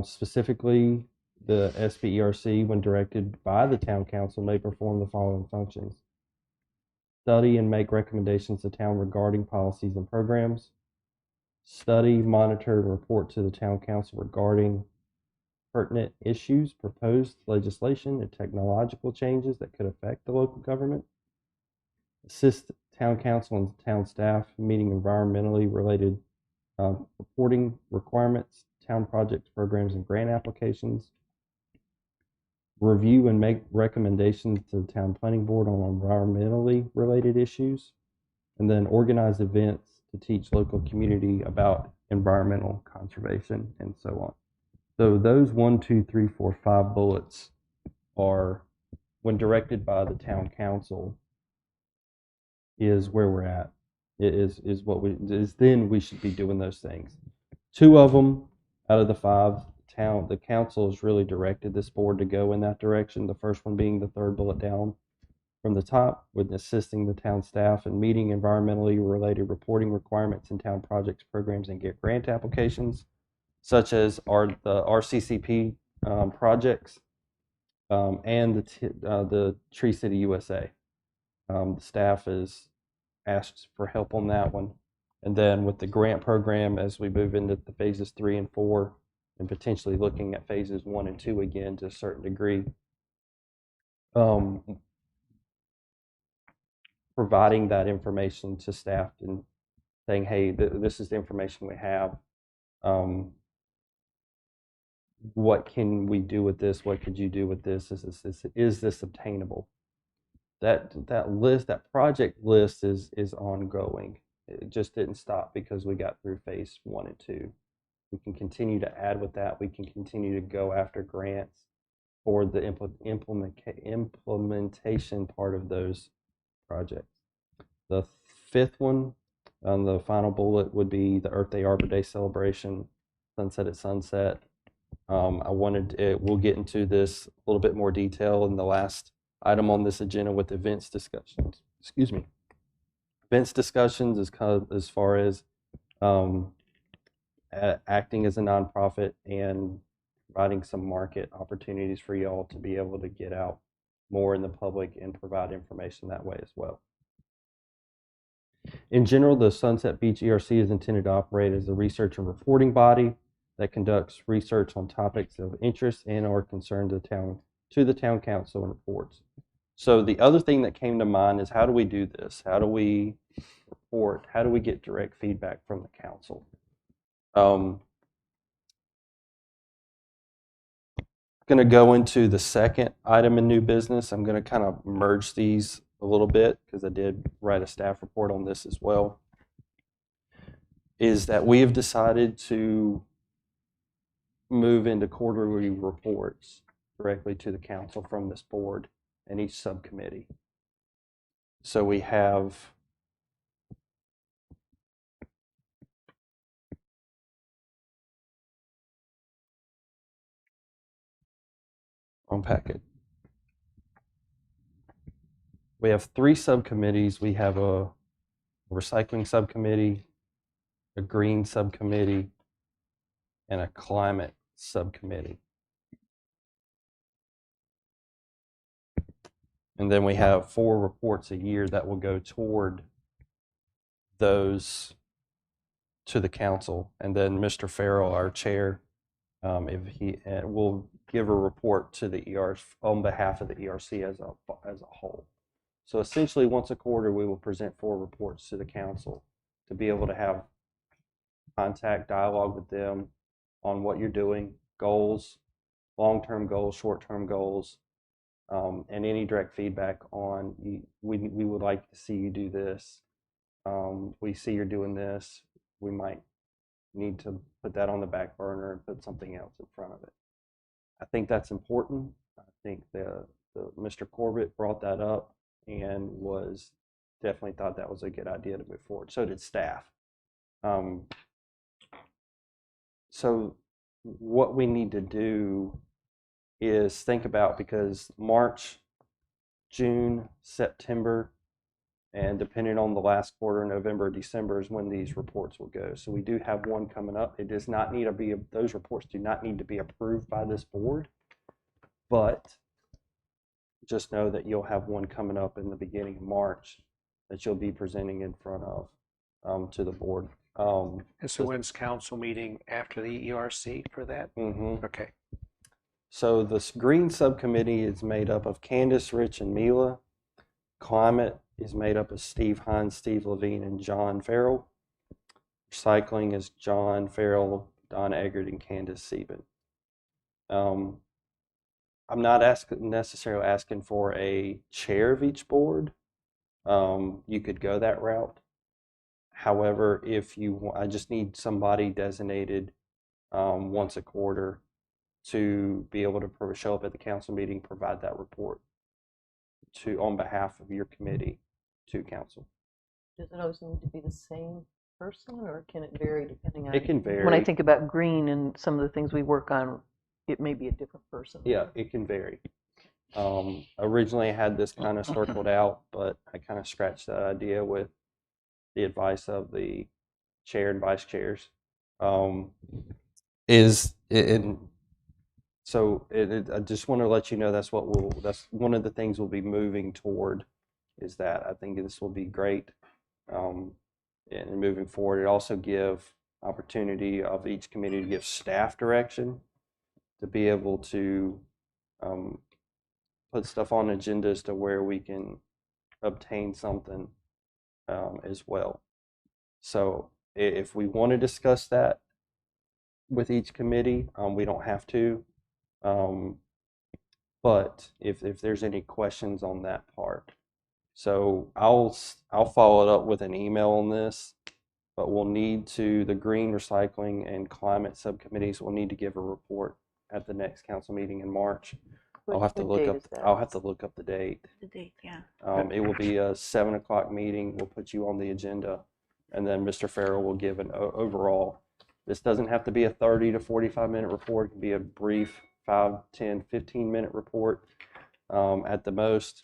Specifically, the SBERC, when directed by the town council, may perform the following functions: study and make recommendations to town regarding policies and programs, study, monitor, and report to the town council regarding pertinent issues, proposed legislation, and technological changes that could affect the local government, assist town council and town staff meeting environmentally related reporting requirements, town projects, programs, and grant applications, review and make recommendations to the town planning board on environmentally related issues, and then organize events to teach local community about environmental conservation and so on. So those 1, 2, 3, 4, 5 bullets are, when directed by the town council, is where we're at. It is what we is. Then we should be doing those things. 2 of them out of the 5, the council has really directed this board to go in that direction. The first one being the 3rd bullet down from the top, with assisting the town staff in meeting environmentally related reporting requirements in town projects, programs, and get grant applications, such as the RCCP projects and the Tree City USA. The staff has asked for help on that one. And then with the grant program, as we move into the phases 3 and 4, and potentially looking at phases 1 and 2 again to a certain degree, providing that information to staff and saying, hey, this is the information we have. What can we do with this? What could you do with this? Is this obtainable? That list, that project list is ongoing. It just didn't stop because we got through phase 1 and 2. We can continue to add with that. We can continue to go after grants for the implementation part of those projects. The 5th one on the final bullet would be the Earth Day Arbor Day celebration, Sunset at Sunset. We'll get into this a little bit more detail in the last item on this agenda with events discussions. Excuse me. Events discussions is kind of as far as acting as a nonprofit and providing some market opportunities for y'all to be able to get out more in the public and provide information that way as well. In general, the Sunset Beach ERC is intended to operate as a research and reporting body that conducts research on topics of interest and/or concern to the town council and reports. So the other thing that came to mind is, how do we do this? How do we report? How do we get direct feedback from the council? Going to go into the second item in new business. I'm going to kind of merge these a little bit because I did write a staff report on this as well. Is that we have decided to move into quarterly reports directly to the council from this board and each subcommittee. So we have unpack it. We have 3 subcommittees. We have a recycling subcommittee, a green subcommittee, and a climate subcommittee. And then we have 4 reports a year that will go toward those to the council. And then Mr. Farrell, our chair, if he will give a report to the ERC on behalf of the ERC as a whole. So essentially, once a quarter, we will present 4 reports to the council to be able to have contact, dialogue with them on what you're doing, goals, long-term goals, short-term goals, and any direct feedback on we would like to see you do this. We see you're doing this. We might need to put that on the back burner and put something else in front of it. I think that's important. I think the Mr. Corbett brought that up and was definitely thought that was a good idea to move forward. So did staff. So what we need to do is think about, because March, June, September, and depending on the last quarter, November, December is when these reports will go. So we do have one coming up. It does not need to be, those reports do not need to be approved by this board, but just know that you'll have one coming up in the beginning of March that you'll be presenting in front of to the board. And so when's council meeting after the ERC for that? Okay. So this green subcommittee is made up of Candace, Rich, and Mila. Climate is made up of Steve Hines, Steve Levine, and John Farrell. Recycling is John Farrell, Don Eggert, and Candace Sieben. I'm not necessarily asking for a chair of each board. You could go that route. However, if you want, I just need somebody designated once a quarter to be able to show up at the council meeting, provide that report on behalf of your committee to council. Does it always need to be the same person, or can it vary depending on? It can vary. When I think about green and some of the things we work on, it may be a different person. Yeah, it can vary. Originally I had this kind of circled out, but I kind of scratched that idea with the advice of the chair and vice chairs. I just want to let you know that's one of the things we'll be moving toward, is that I think this will be great. And moving forward, it also give opportunity of each committee to give staff direction, to be able to put stuff on agendas to where we can obtain something as well. So if we want to discuss that with each committee, we don't have to. But if there's any questions on that part, so I'll follow it up with an email on this. But we'll need to, the green, recycling, and climate subcommittees will need to give a report at the next council meeting in March. I'll have to look up the date. The date, yeah. It will be a 7 o'clock meeting. We'll put you on the agenda, and then Mr. Farrell will give an overall. This doesn't have to be a 30 to 45-minute report. It can be a brief 5, 10, 15-minute report at the most.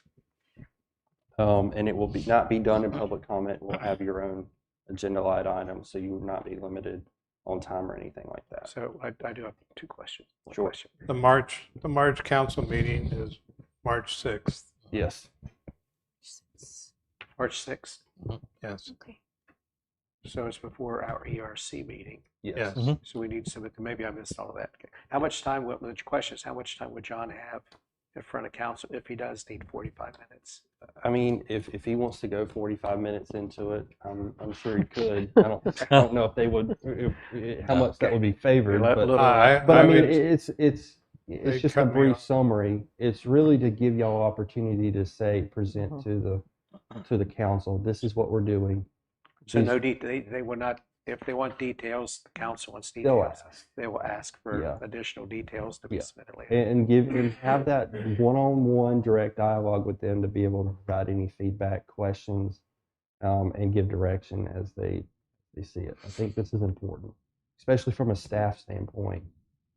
And it will not be done in public comment. We'll have your own agenda line items, so you will not be limited on time or anything like that. So I do have two questions. Sure. The March council meeting is March 6th. Yes. March 6th. Yes. Okay. So it's before our ERC meeting. Yes. Yes. So we need some, maybe I missed all of that. Okay. How much time, the question is, how much time would John have in front of council if he does need 45 minutes? I mean, if he wants to go 45 minutes into it, I'm sure he could. I don't know if they would, how much that would be favored. But I mean, it's just a brief summary. It's really to give y'all opportunity to present to the council. This is what we're doing. So no detail. They will not. If they want details, the council wants details. They will ask for additional details to be submitted later. And have that one-on-one direct dialogue with them to be able to provide any feedback, questions, and give direction as they see it. I think this is important, especially from a staff standpoint.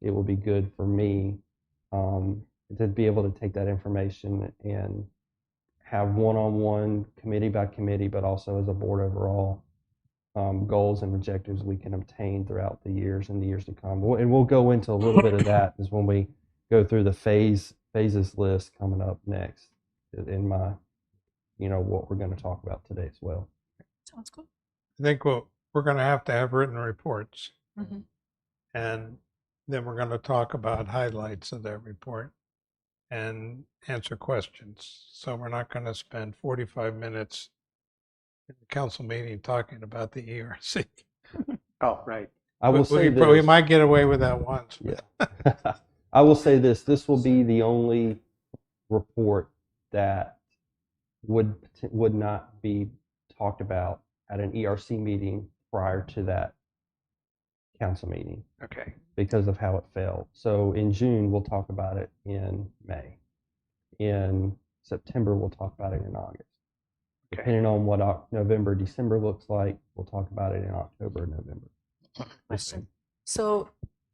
It will be good for me to be able to take that information and have one-on-one, committee by committee, but also as a board overall, goals and objectives we can obtain throughout the years and the years to come. And we'll go into a little bit of that is when we go through the phases list coming up next in my, what we're going to talk about today as well. Sounds good. I think we're going to have written reports. Mm-hmm. And then we're going to talk about highlights of that report and answer questions. So we're not going to spend 45 minutes in the council meeting talking about the ERC. Oh, right. I will say we this. might get away with that once. Yeah. I will say this. This will be the only report that would not be talked about at an ERC meeting prior to that council meeting Okay. because of how it fell. So in June, we'll talk about it in May. In September, we'll talk about it in August. Okay. Depending on what November, December looks like, we'll talk about it in October, November. Question. So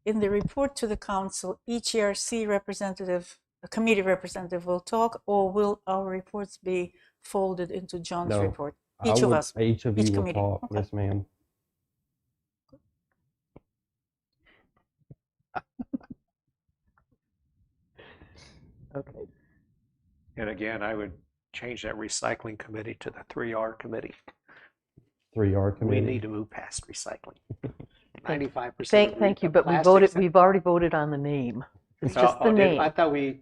in the report to the council, each ERC representative, a committee representative will talk, or will our reports be folded into John's No, report? Each of us. Each of Each you will committee. talk. Okay. Yes, ma'am. Okay. And again, I would change that recycling committee to the 3R committee. 3R committee. We need to move past recycling. 95%. Thank you, but we've already voted on the name. It's just the name. I thought we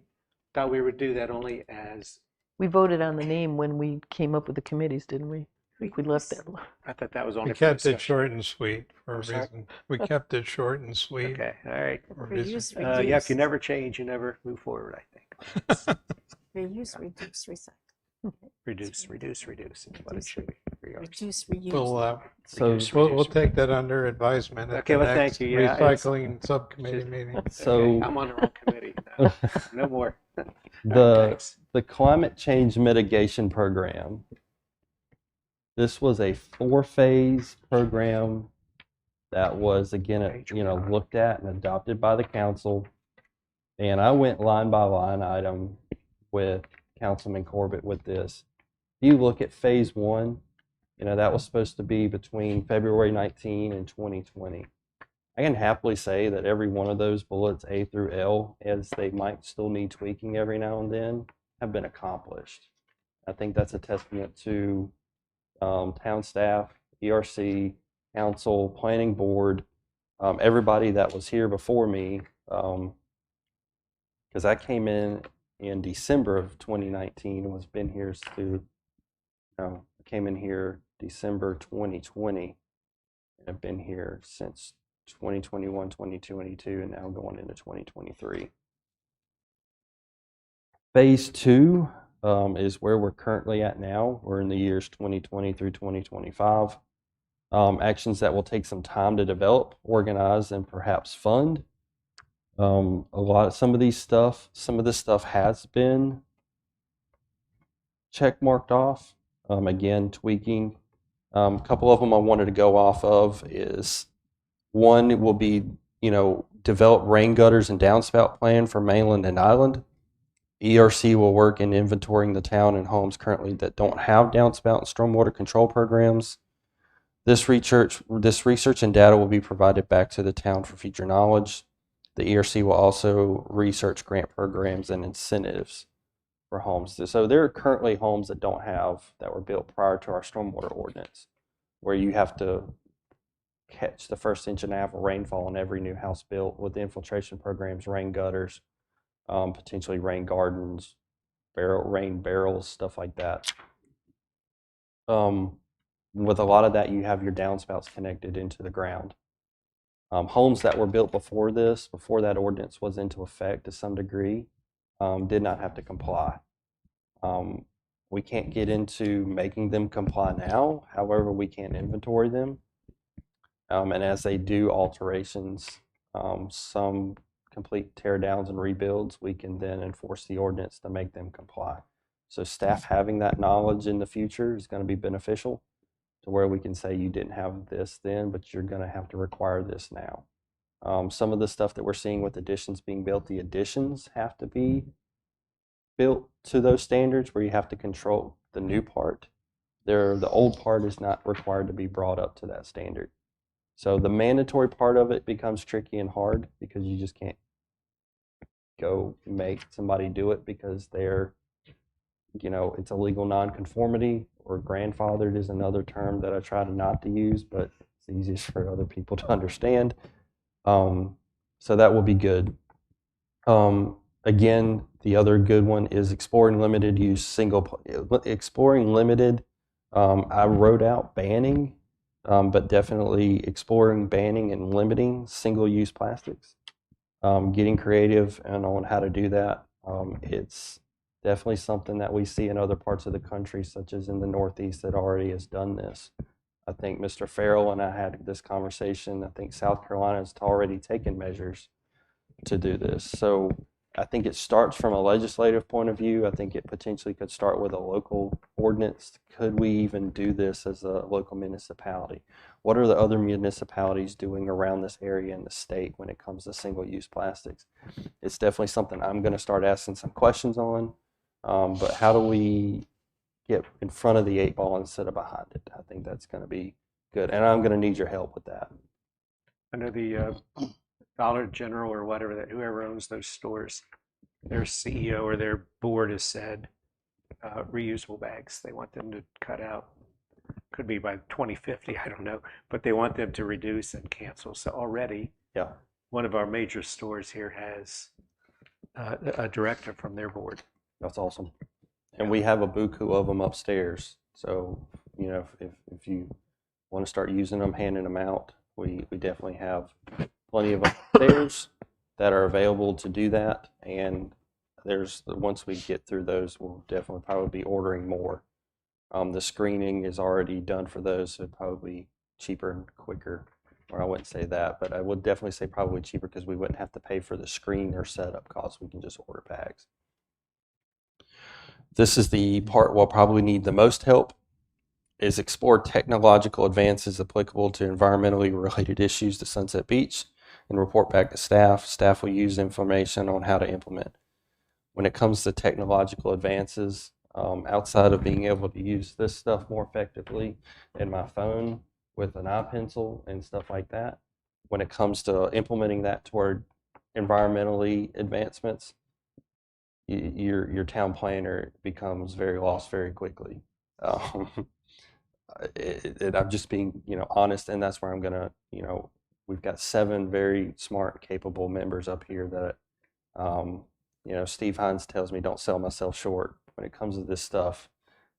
would do that only as. We voted on the name when we came up with the committees, didn't we? I think we left that. I thought that was only. We for kept it discussion. short and sweet for a I'm sorry? reason. We kept it short and sweet. Okay, all right. for a reason. Reuse, Yeah, if reduce. you never change, you never move forward, I think. Reuse, reduce, recycle. Reduce is what it should be. 3Rs. Reduce, reuse. We'll take that under advisement at Okay, the well, next thank you. Yeah, it's- recycling subcommittee meeting. So Okay, I'm on the wrong committee. No, no more. Thanks. the climate change mitigation program. This was a 4-phase program that was again, looked at and adopted by the council. And I went line by line item with Councilman Corbett with this. If you look at phase 1, that was supposed to be between February 19 and 2020. I can happily say that every one of those bullets, A through L, as they might still need tweaking every now and then, have been accomplished. I think that's a testament to town staff, ERC, council, planning board, everybody that was here before me, because I came in December of 2019 and was been here I came in here December 2020 and have been here since 2021, 2022, and now going into 2023. Phase 2 is where we're currently at now. We're in the years 2020 through 2025. Actions that will take some time to develop, organize, and perhaps fund. Some of this stuff has been check marked off. Again, tweaking. A couple of them I wanted to go off of is one will be, develop rain gutters and downspout plan for mainland and island. ERC will work in inventorying the town and homes currently that don't have downspout and stormwater control programs. This research and data will be provided back to the town for future knowledge. The ERC will also research grant programs and incentives for homes. So there are currently homes that were built prior to our stormwater ordinance, where you have to catch the first inch and a half of rainfall in every new house built with infiltration programs, rain gutters, potentially rain gardens, rain barrels, stuff like that. With a lot of that, you have your downspouts connected into the ground. Homes that were built before that ordinance was into effect to some degree, did not have to comply. We can't get into making them comply now. However, we can inventory them. And as they do alterations, some complete tear downs and rebuilds, we can then enforce the ordinance to make them comply. So staff having that knowledge in the future is going to be beneficial, to where we can say you didn't have this then, but you're going to have to require this now. Some of the stuff that we're seeing with additions being built, the additions have to be built to those standards where you have to control the new part. The old part is not required to be brought up to that standard. So the mandatory part of it becomes tricky and hard, because you just can't go make somebody do it because it's a legal nonconformity, or grandfathered is another term that I try to not to use, but it's easiest for other people to understand. So that will be good. Again, the other good one is exploring limited use I wrote out banning but definitely exploring banning and limiting single-use plastics. Getting creative and on how to do that. It's definitely something that we see in other parts of the country, such as in the Northeast, that already has done this. I think Mr. Farrell and I had this conversation. I think South Carolina has already taken measures to do this. So I think it starts from a legislative point of view. I think it potentially could start with a local ordinance. Could we even do this as a local municipality? What are the other municipalities doing around this area in the state when it comes to single-use plastics? It's definitely something I'm going to start asking some questions on. But how do we get in front of the 8 ball instead of behind it? I think that's going to be good. And I'm going to need your help with that. I know the Dollar General or whatever, that whoever owns those stores, their CEO or their board has said reusable bags. They want them to cut out. Could be by 2050, I don't know, but they want them to reduce and cancel. So already, Yeah. one of our major stores here has a director from their board. That's awesome. And we have a buku of them upstairs. So, you know, if you want to start using them, handing them out, we definitely have plenty of upstairs that are available to do that. And once we get through those, we'll definitely probably be ordering more. The screening is already done for those, so probably cheaper and quicker. Or I wouldn't say that, but I would definitely say probably cheaper because we wouldn't have to pay for the screen or setup costs. We can just order bags. This is the part we'll probably need the most help, is explore technological advances applicable to environmentally related issues to Sunset Beach and report back to staff. Staff will use information on how to implement. When it comes to technological advances, outside of being able to use this stuff more effectively in my phone with an iPencil and stuff like that, when it comes to implementing that toward environmentally advancements, your town planner becomes very lost very quickly. I'm just being, honest, and that's where I'm gonna, we've got 7 very smart, capable members up here that, Steve Hines tells me don't sell myself short when it comes to this stuff.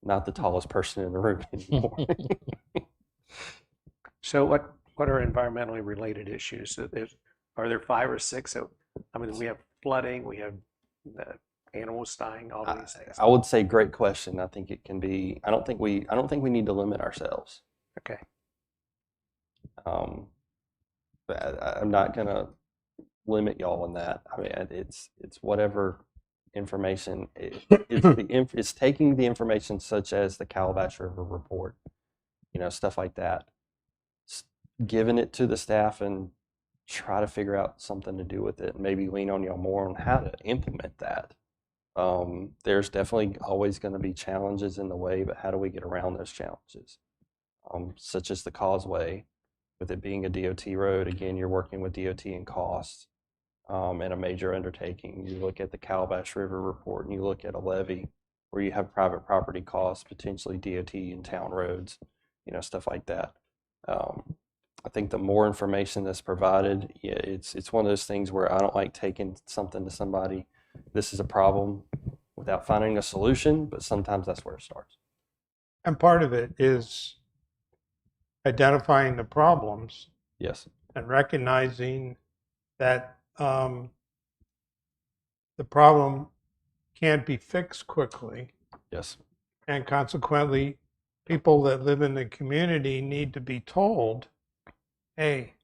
Not the tallest person in the room anymore. So what are environmentally related issues? Are there 5 or 6? I mean, we have flooding, we have animals dying, all these things. I would say great question. I think it can be. I don't think we need to limit ourselves. Okay. But I'm not gonna limit y'all on that. I mean, it's whatever information. It's taking the information such as the Calabash River report, stuff like that, giving it to the staff and try to figure out something to do with it, and maybe lean on y'all more on how to implement that. There's definitely always going to be challenges in the way, but how do we get around those challenges? Such as the causeway, with it being a DOT road, again, you're working with DOT and costs. And a major undertaking. You look at the Calabash River report and you look at a levee where you have private property costs, potentially DOT and town roads, stuff like that. I think the more information that's provided, it's one of those things where I don't like taking something to somebody, this is a problem, without finding a solution, but sometimes that's where it starts. And part of it is identifying the problems. Yes. And recognizing that the problem can't be fixed quickly. Yes. And consequently, people that live in the community need to be told, hey,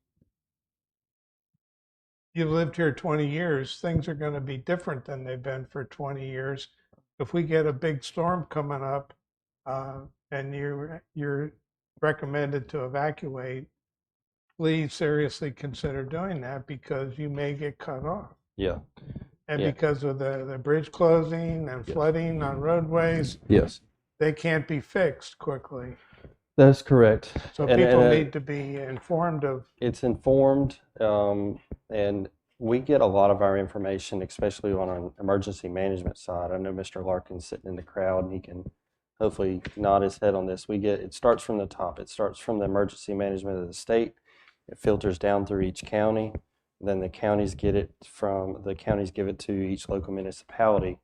you've lived here 20 years, things are going to be different than they've been for 20 years. If we get a big storm coming up and you're recommended to evacuate, please seriously consider doing that because you may get cut off. Yeah. And because of the bridge closing and flooding on roadways, yes, they can't be fixed quickly. That's correct. So people need to be informed of. It's informed, and we get a lot of our information, especially on our emergency management side. I know Mr. Larkin's sitting in the crowd, and he can hopefully nod his head on this. It starts from the top. It starts from the emergency management of the state. It filters down through each county. Then the counties give it to each local municipality.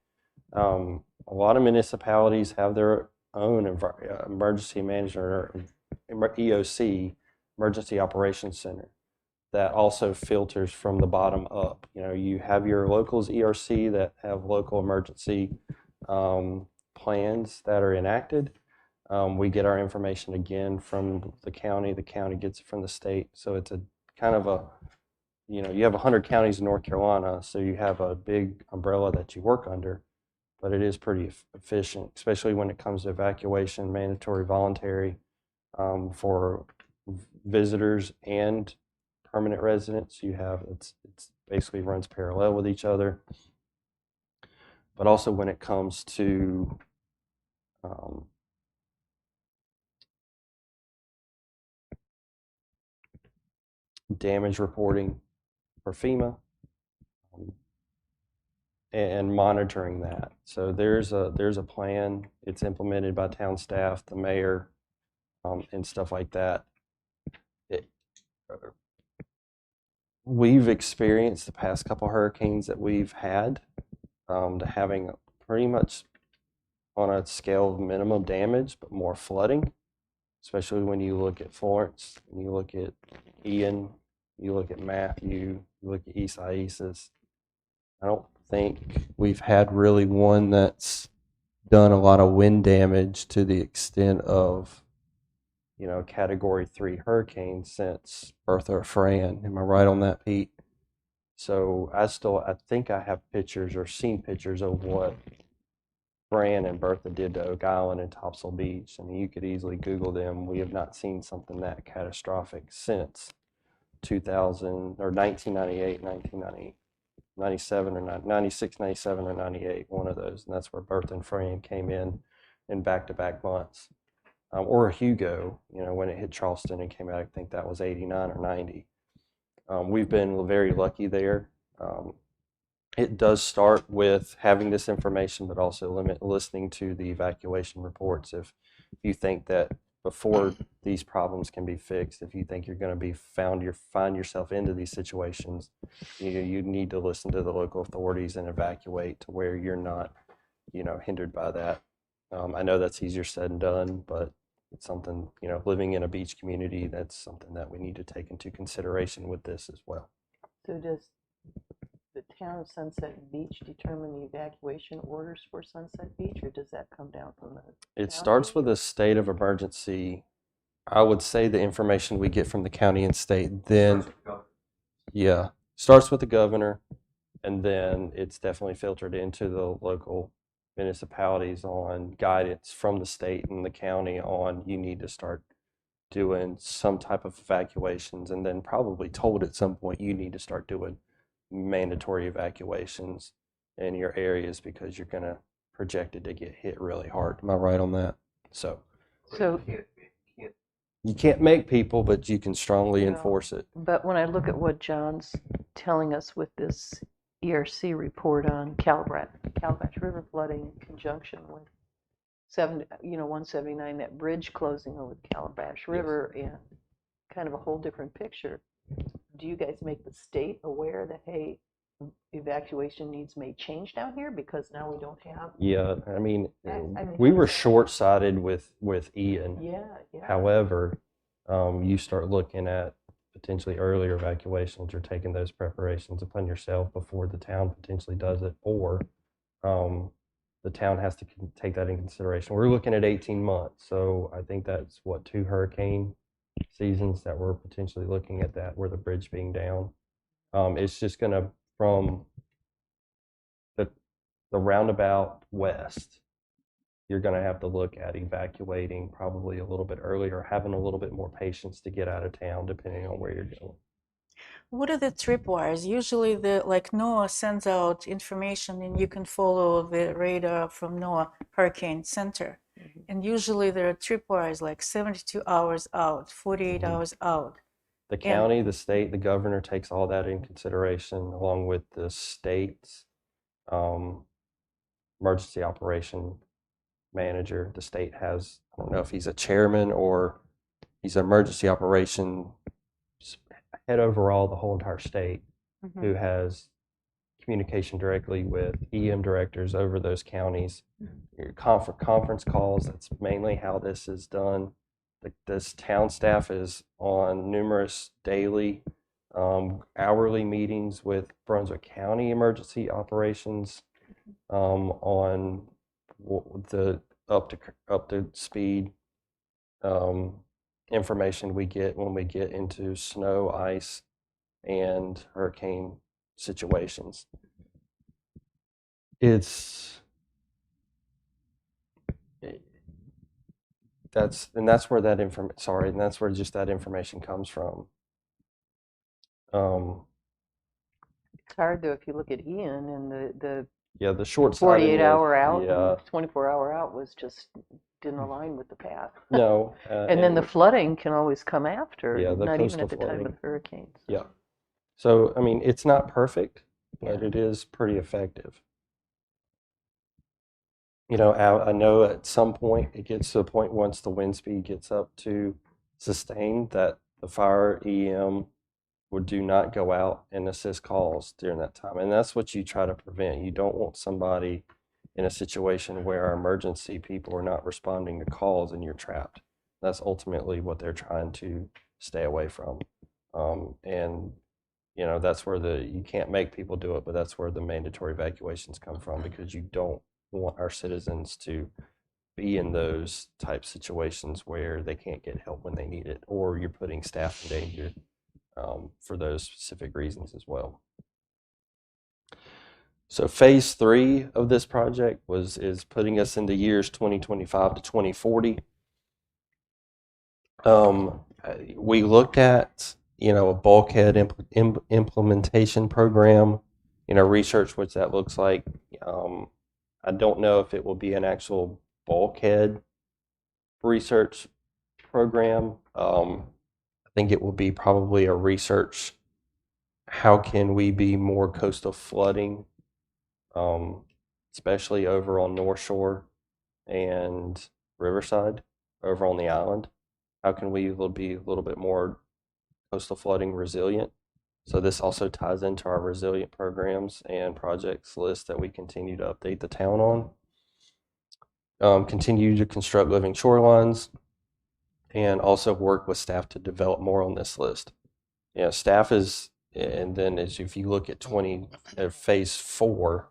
A lot of municipalities have their own emergency management or EOC, Emergency Operations Center, that also filters from the bottom up. You know, you have your locals ERC that have local emergency plans that are enacted. We get our information again from the county gets it from the state. So it's a kind of a, you know, you have 100 counties in North Carolina, so you have a big umbrella that you work under, but it is pretty efficient, especially when it comes to evacuation, mandatory, voluntary, for visitors and permanent residents. You have, it's basically runs parallel with each other. But also when it comes to damage reporting for FEMA, and monitoring that. So there's a plan. It's implemented by town staff, the mayor, and stuff like that. We've experienced the past couple hurricanes that we've had, to having pretty much on a scale of minimum damage, but more flooding, especially when you look at Florence, and you look at Ian, you look at Matthew, you look at Isaias. I don't think we've had really one that's done a lot of wind damage to the extent of, you know, Category 3 hurricane since Bertha or Fran. Am I right on that, Pete? So I think I have pictures or seen pictures of what Fran and Bertha did to Oak Island and Topsail Beach. I mean, you could easily Google them. We have not seen something that catastrophic since 2000 or 1998, 1997 or 96, 97 or 98, one of those. And that's where Bertha and Fran came in back-to-back months. Or Hugo, you know, when it hit Charleston and came out, I think that was 89 or 90. We've been very lucky there. It does start with having this information, but also listening to the evacuation reports. If you think that before these problems can be fixed, if you think you're going to be find yourself into these situations, you need to listen to the local authorities and evacuate to where you're not, you know, hindered by that. I know that's easier said than done, but it's something, you know, living in a beach community, that's something that we need to take into consideration with this as well. So does the town of Sunset Beach determine the evacuation orders for Sunset Beach, or does that come down from the It county? starts with a state of emergency. I would say the information we get from the county and state, then, yeah, starts with the governor, and then it's definitely filtered into the local municipalities on guidance from the state and the county on, you need to start doing some type of evacuations, and then probably told at some point you need to start doing mandatory evacuations in your areas because you're going to project it to get hit really hard. Am I right on that? So you can't make people, but you can strongly enforce it. But when I look at what John's telling us with this ERC report on Calabash River flooding in conjunction with 179, that bridge closing over the Calabash River, and kind of a whole different picture. Do you guys make the state aware that, hey, evacuation needs may change down here because now we don't have? Yeah, I mean, we were short-sighted with Ian. Yeah. However, you start looking at potentially earlier evacuations or taking those preparations upon yourself before the town potentially does it, or the town has to take that in consideration. We're looking at 18 months, so I think that's what, 2 hurricane seasons that we're potentially looking at, that where the bridge being down. It's just going to, from the roundabout west, you're going to have to look at evacuating probably a little bit earlier, having a little bit more patience to get out of town, depending on where you're going. What are the tripwires? Usually, NOAA sends out information, and you can follow the radar from NOAA Hurricane Center. Mm-hmm. And usually, there are tripwires like 72 hours out, 48 mm-hmm. hours out. The county, the state, the governor takes all that in consideration, along with the state's emergency operation manager. The state has, I don't know if he's a chairman or he's an emergency operation head overall the whole entire state, mm-hmm. who has communication directly with EM directors over those counties. Mm-hmm. Your conference calls, that's mainly how this is done. this town staff is on numerous daily, hourly meetings with Brunswick County Emergency Operations on the up to speed information we get when we get into snow, ice, and hurricane situations. That's where that and that's where just that information comes from. It's hard though if you look at Ian and the Yeah, the short 48-hour out, yeah, 24-hour out was just didn't align with the path. no, And then the flooding can always come after, Yeah, the not even coastal at the time of flooding. the hurricanes. Yeah. So I mean, it's not perfect, but Yeah. it is pretty effective. You know, I know at some point it gets to a point once the wind speed gets up to sustained that the fire EM do not go out and assist calls during that time. And that's what you try to prevent. You don't want somebody in a situation where our emergency people are not responding to calls and you're trapped. That's ultimately what they're trying to stay away from. And you know, that's where you can't make people do it, but that's where the mandatory evacuations come from, because you don't want our citizens to be in those type situations where they can't get help when they need it, or you're putting staff in danger for those specific reasons as well. So phase 3 of this project is putting us into years 2025 to 2040. We looked at, you know, a bulkhead implementation program, you know, research what that looks like. I don't know if it will be an actual bulkhead research program. I think it will be probably a research, how can we be more coastal flooding, especially over on North Shore and Riverside, over on the island. How can we be a little bit more coastal flooding resilient? So this also ties into our resilient programs and projects list that we continue to update the town on. Continue to construct living shorelines, and also work with staff to develop more on this list. You know, staff is, and then if you look at phase 4,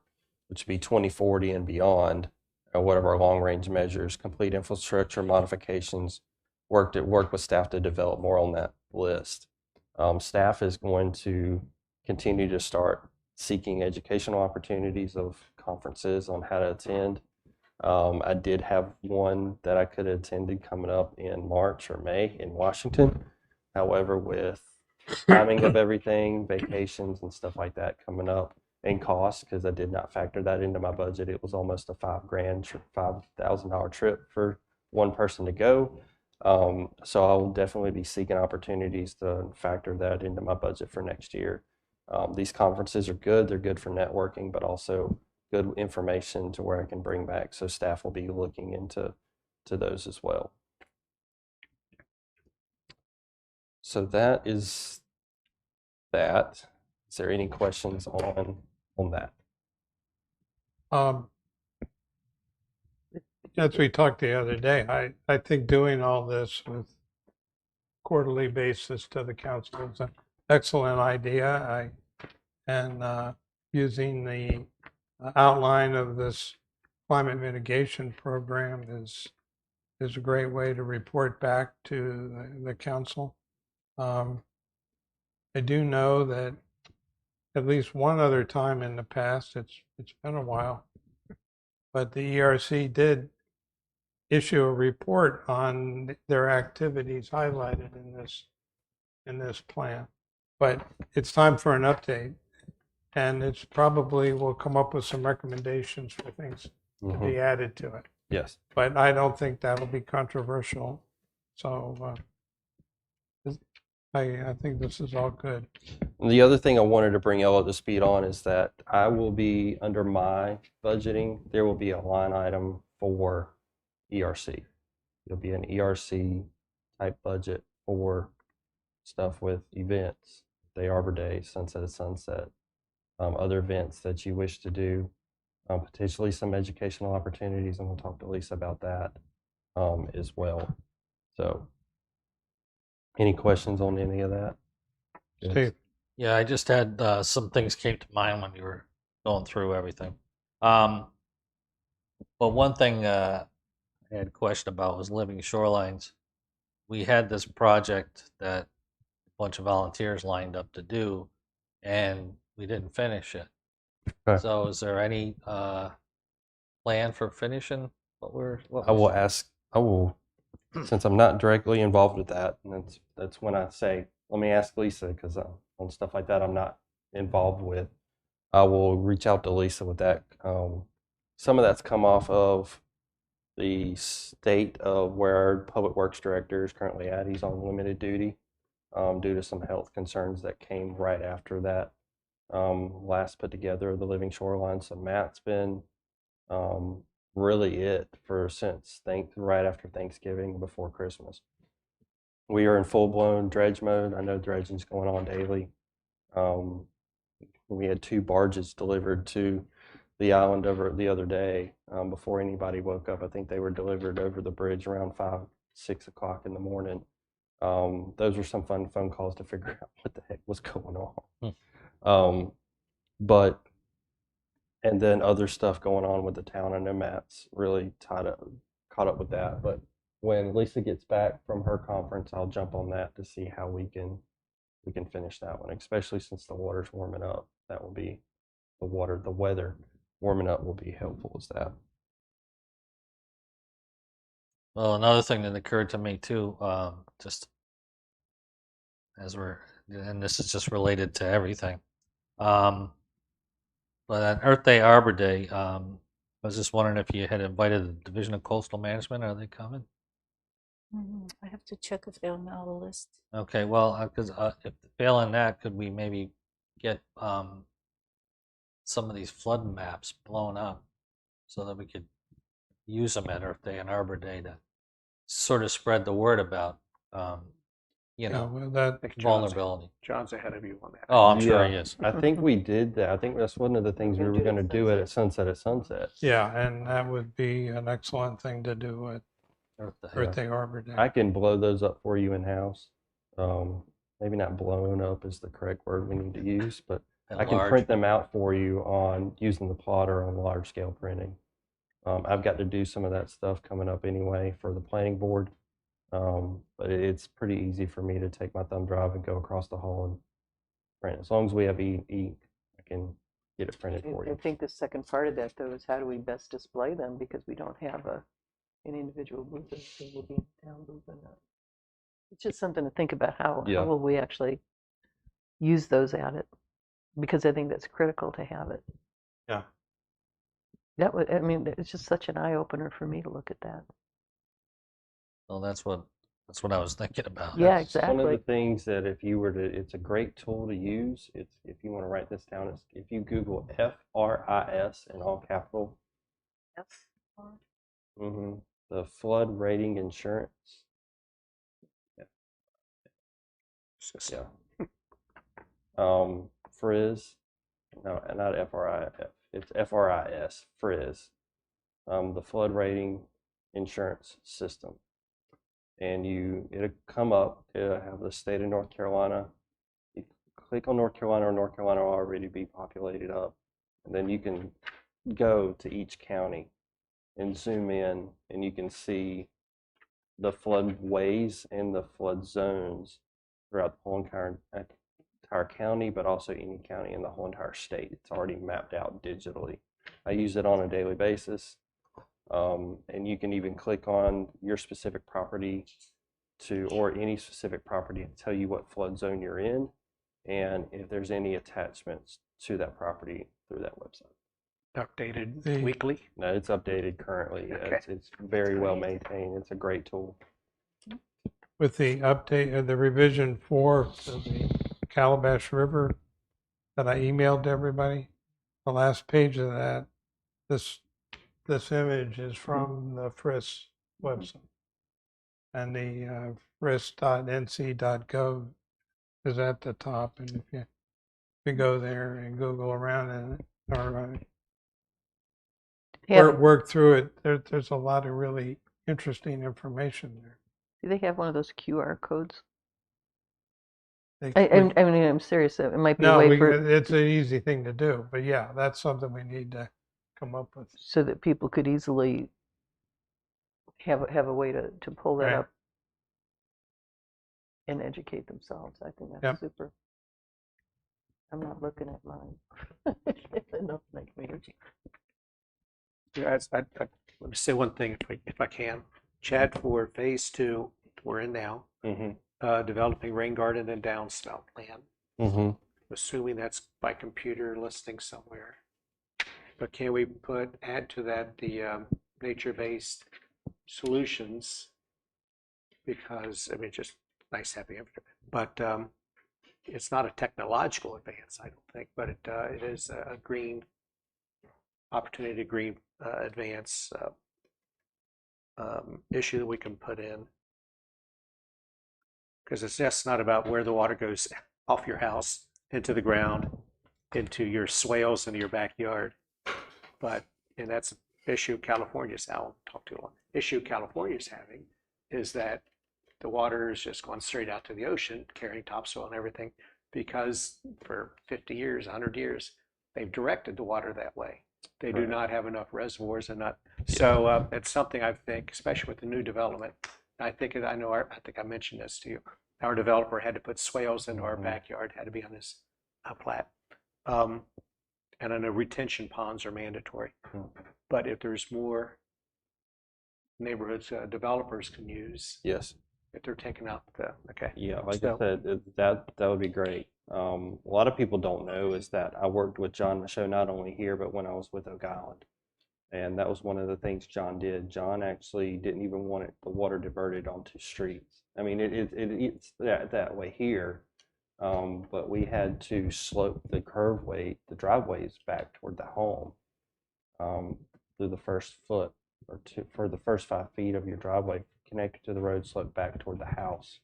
which would be 2040 and beyond, what of our long range measures, complete infrastructure modifications, work with staff to develop more on that list. Staff is going to continue to start seeking educational opportunities of conferences on how to attend. I did have one that I could have attended coming up in March or May in Washington. However, with timing of everything, vacations and stuff like that coming up, and costs, because I did not factor that into my budget, it was almost a $5,000 trip for one person to go. So I will definitely be seeking opportunities to factor that into my budget for next year. These conferences are good. They're good for networking, but also good information to where I can bring back. So staff will be looking into those as well. So that is that. Is there any questions on that? As we talked the other day, I think doing all this with quarterly basis to the council is an excellent idea. And using the outline of this climate mitigation program is a great way to report back to the council. I do know that at least one other time in the past, it's been a while, but the ERC did issue a report on their activities highlighted in this plan. But it's time for an update, and it's probably will come up with some recommendations for things to be added to it. Yes. But I don't think that'll be controversial. So I think this is all good. The other thing I wanted to bring y'all up to speed on is that I will be, under my budgeting, there will be a line item for ERC. There'll be an ERC type budget for stuff with events, Day Arbor Day, Sunset of Sunset, other events that you wish to do, potentially some educational opportunities, and we'll talk to Lisa about that as well. So Any questions on any of that? Steve, Yeah, I just had some things came to mind when you were going through everything. But one thing I had a question about was living shorelines. We had this project that a bunch of volunteers lined up to do, and we didn't finish it. Okay. So, is there any plan for finishing what I will we- ask, I will, since I'm not directly involved with that, and that's when I say, let me ask Lisa, because on stuff like that, I'm not involved with. I will reach out to Lisa with that. Some of that's come off of the state of where our public works director is currently at. He's on limited duty due to some health concerns that came right after that last put together of the living shoreline. So Matt's been really it for since right after Thanksgiving, before Christmas. We are in full blown dredge mode. I know dredging's going on daily. We had 2 barges delivered to the island over the other day before anybody woke up. I think they were delivered over the bridge around 5, 6 o'clock in the morning. Those were some fun phone calls to figure out what the heck was going on. But and then other stuff going on with the town. I know Matt's really caught up with that. But when Lisa gets back from her conference, I'll jump on that to see how we can finish that one, especially since the water's warming up. That will be the weather warming up will be helpful as that. Well, another thing that occurred to me too, just as and this is just related to everything. But on Earth Day, Arbor Day, I was just wondering if you had invited the Division of Coastal Management. Are they coming? I have to check if they're on our list. Okay, well, because if failing that, could we maybe get some of these flood maps blown up so that we could use them at Earth Day and Arbor Day to sort of spread the word about, you yeah, know, well, that, I think vulnerability. John's ahead of you on that. Oh, I'm sure he Yeah, is. I think we did that. I think that's one of the things we were going to do it at sunset. yeah, and that would be an excellent thing to do at Earth Day. Earth Day Arbor Day. I can blow those up for you in house. Maybe not blown up is the correct word we need to use, but At I can large. print them out for you on using the plotter on large scale printing. I've got to do some of that stuff coming up anyway for the planning board. But it's pretty easy for me to take my thumb drive and go across the hall and print. As long as we have ink, I can get it printed for I you. think the second part of that, though, is how do we best display them, because we don't have an individual booth, so we'll be in town booth or not. It's just something to think about. How Yeah. will we actually use those at it? Because I think that's critical to have it. Yeah. That would, I mean, it's just such an eye opener for me to look at that. Well, that's what I was thinking about. Yeah, That's one of the exactly. things that if you were to, it's a great tool to use. It's if you want to write this down, it's if you Google FRIS in all capital, the flood rating insurance. Yeah. Frizz, no, not FRIF. It's FRIS, Frizz, the flood rating insurance system. And it'll come up, it'll have the state of North Carolina. You click on North Carolina, or North Carolina will already be populated up. And then you can go to each county and zoom in, and you can see the floodways and the flood zones throughout the whole entire county, but also any county in the whole entire state. It's already mapped out digitally. I use it on a daily basis. And you can even click on your specific property or any specific property and tell you what flood zone you're in and if there's any attachments to that property through that website. Updated weekly? No, it's updated currently. Okay. It's very well maintained. It's a great tool. With the update of the revision 4 to the Calabash River that I emailed to everybody, the last page of that, this image is from the FRIS website. And the fris.nc.gov is at the top. And if you go there and Google around in it, or work through it, there's a lot of really interesting information there. Do they have one of those QR codes I mean, I'm serious. It might be a No, way for it's an easy thing to do, but yeah, that's something we need to come up with. so that people could easily have a way to pull that Right. up and educate themselves. I think that's Yep. super. I'm not looking at mine. Enough like me. Yeah, let me say one thing if I can. Chad, for phase 2, we're in now, developing rain garden and downspout plan. Assuming that's by computer listing somewhere. But can we add to that the nature-based solutions? Because, I mean, just nice having it, but it's not a technological advance, I don't think, but it is a green opportunity to green advance issue that we can put in. Because it's just not about where the water goes off your house into the ground, into your swales, into your backyard. But, and that's an issue California's, I'll talk too long, issue California's having is that the water is just going straight out to the ocean, carrying topsoil and everything, because for 50 years, 100 years, they've directed the water that way. They do not have enough reservoirs and not. So it's something I think, especially with the new development. I think I think I mentioned this to you. Our developer had to put swales into our backyard, had to be on this plat. And I know retention ponds are mandatory. But if there's more neighborhoods developers can use, Yes. if they're taking out the, okay. Yeah, like So- I said, that would be great. A lot of people don't know is that I worked with John Michaud not only here, but when I was with Oak Island. And that was one of the things John did. John actually didn't even want the water diverted onto streets. I mean, it's that way here, but we had to slope the the driveways back toward the home through the first foot or two, for the first 5 feet of your driveway connected to the road, slope back toward the house.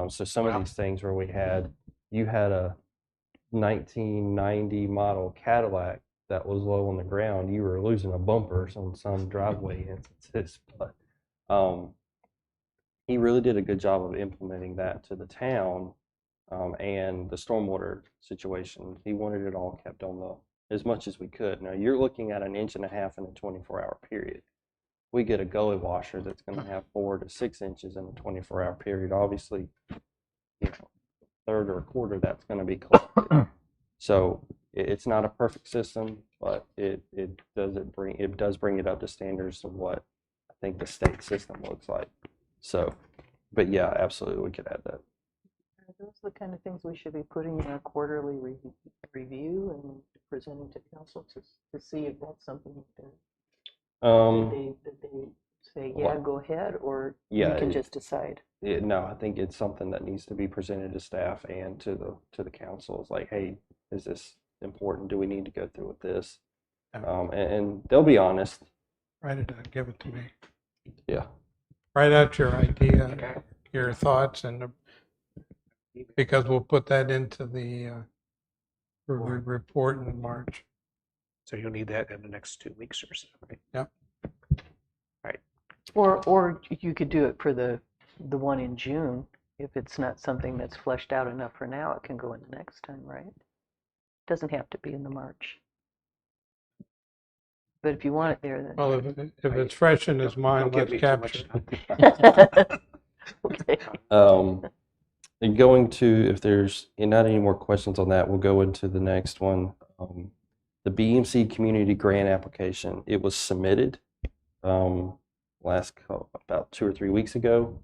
So some of these things where you had a 1990 model Cadillac that was low on the ground, you were losing a bumper on some driveway instances. But he really did a good job of implementing that to the town, and the stormwater situation. He wanted it all kept on as much as we could. Now you're looking at 1.5 inches in a 24-hour period. We get a gully washer that's going to have 4 to 6 inches in a 24-hour period. Obviously, third or a quarter that's going to be collected. So it's not a perfect system, but it does bring it up to standards of what I think the state system looks like. So, but yeah, absolutely, we could add that. Are those the kind of things we should be putting in our quarterly review and presenting to council to see if that's something that they say, yeah, go ahead, or you can just decide? No, I think it's something that needs to be presented to staff and to the council. It's like, hey, is this important? Do we need to go through with this? And they'll be honest. Write it out, give it to me. Yeah. Write out your idea, your thoughts, and because we'll put that into the report in March. So you'll need that in the next 2 weeks or so, right? Yep. Right. Or you could do it for the one in June. If it's not something that's fleshed out enough for now, it can go in the next time, right? Doesn't have to be in the March. But if you want it there, then. Well, if it's fresh in his mind, Don't let's give me too much capture it. time. Okay. And going to, if there's not any more questions on that, we'll go into the next one. The BMC Community Grant application, it was submitted about 2 or 3 weeks ago.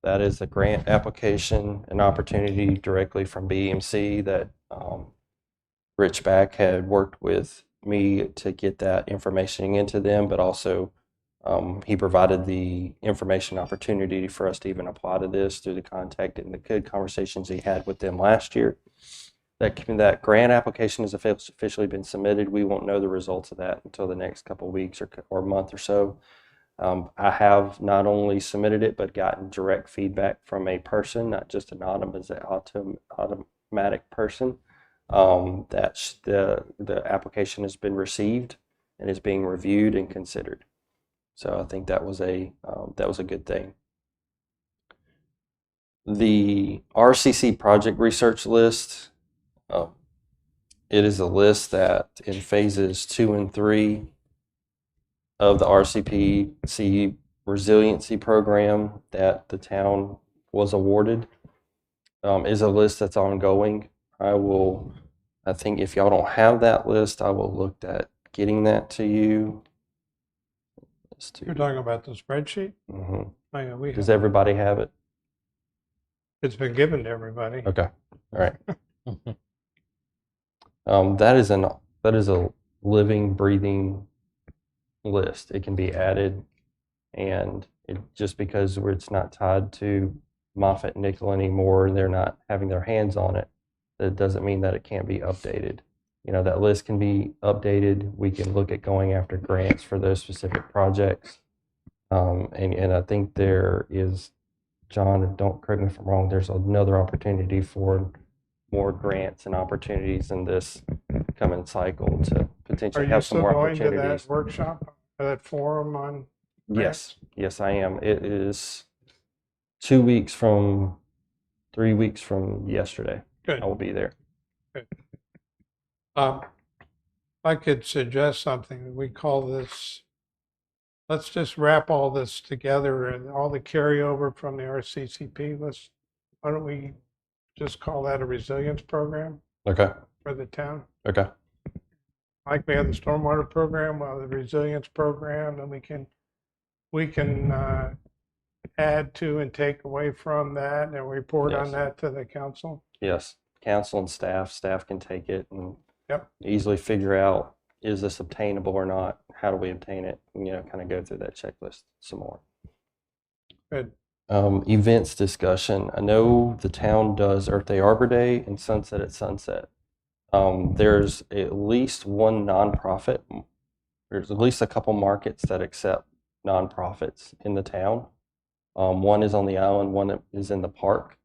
That is a grant application, an opportunity directly from BMC that Rich Back had worked with me to get that information into them, but also he provided the information opportunity for us to even apply to this through the contact and the good conversations he had with them last year. That grant application has officially been submitted. We won't know the results of that until the next couple of weeks or month or so. I have not only submitted it, but gotten direct feedback from a person, not just an automatic person, that the application has been received and is being reviewed and considered. So I think that was a good thing. The RCC project research list, it is a list that in phases 2 and 3 of the RCPC resiliency program that the town was awarded, is a list that's ongoing. I think if y'all don't have that list, I will look at getting that to you. You're talking about the spreadsheet? Mm-hmm. Oh, yeah, we Does have, everybody have it? it's been given to everybody. Okay. All right. That is a living, breathing list. It can be added, and just because it's not tied to Moffett Nickel anymore, they're not having their hands on it. That doesn't mean that it can't be updated. That list can be updated. We can look at going after grants for those specific projects. And I think there is, John, don't correct me if I'm wrong, there's another opportunity for more grants and opportunities in this coming cycle to Are potentially you have some still more going to opportunities. that workshop, that forum on grants? Yes, I am. It is 2 weeks from 3 weeks from yesterday. Good. I will be there. I could suggest something. We call this, let's just wrap all this together and all the carryover from the RCCP. Why don't we just call that a resilience program Okay. for the town? Okay. Like we have the stormwater program, well, the resilience program, and we can add to and take away from that and report on Yes. that to the council. Yes. Council and staff can take it and Yep. easily figure out, is this obtainable or not? How do we obtain it? And, kind of go through that checklist some more. Good. Events discussion. I know the town does Earth Day Arbor Day and Sunset at Sunset. There's at least one nonprofit. There's at least a couple markets that accept nonprofits in the town. One is on the island, one is in the park.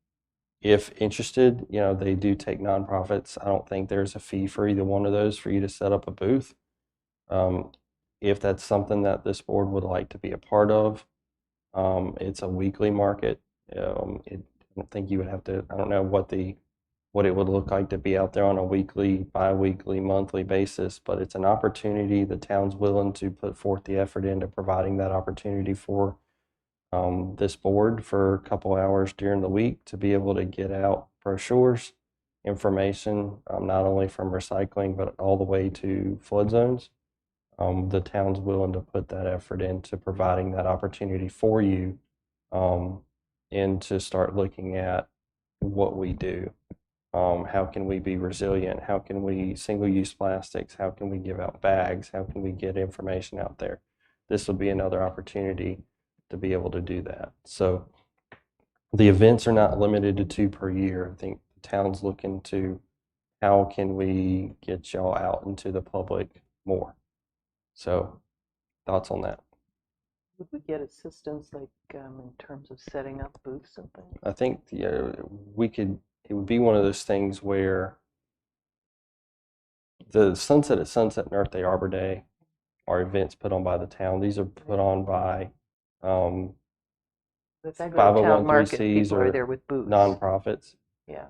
If interested, they do take nonprofits. I don't think there's a fee for either one of those for you to set up a booth. If that's something that this board would like to be a part of, it's a weekly market. I don't think you would have to, I don't know what it would look like to be out there on a weekly, bi-weekly, monthly basis, but it's an opportunity. The town's willing to put forth the effort into providing that opportunity for this board for a couple hours during the week to be able to get out brochures, information, not only from recycling, but all the way to flood zones. The town's willing to put that effort into providing that opportunity for you, and to start looking at what we do. How can we be resilient? How can we single-use plastics? How can we give out bags? How can we get information out there? This would be another opportunity to be able to do that. So the events are not limited to 2 per year. I think the town's looking to how can we get y'all out into the public more. So thoughts on that? Would we get assistance like in terms of setting up booths and things? I think it would be one of those things where the Sunset at Sunset and Earth Day Arbor Day are events put on by the town. These are put on by If I go to town market, 501(c)(3)s people are or there with booths. nonprofits. Yeah.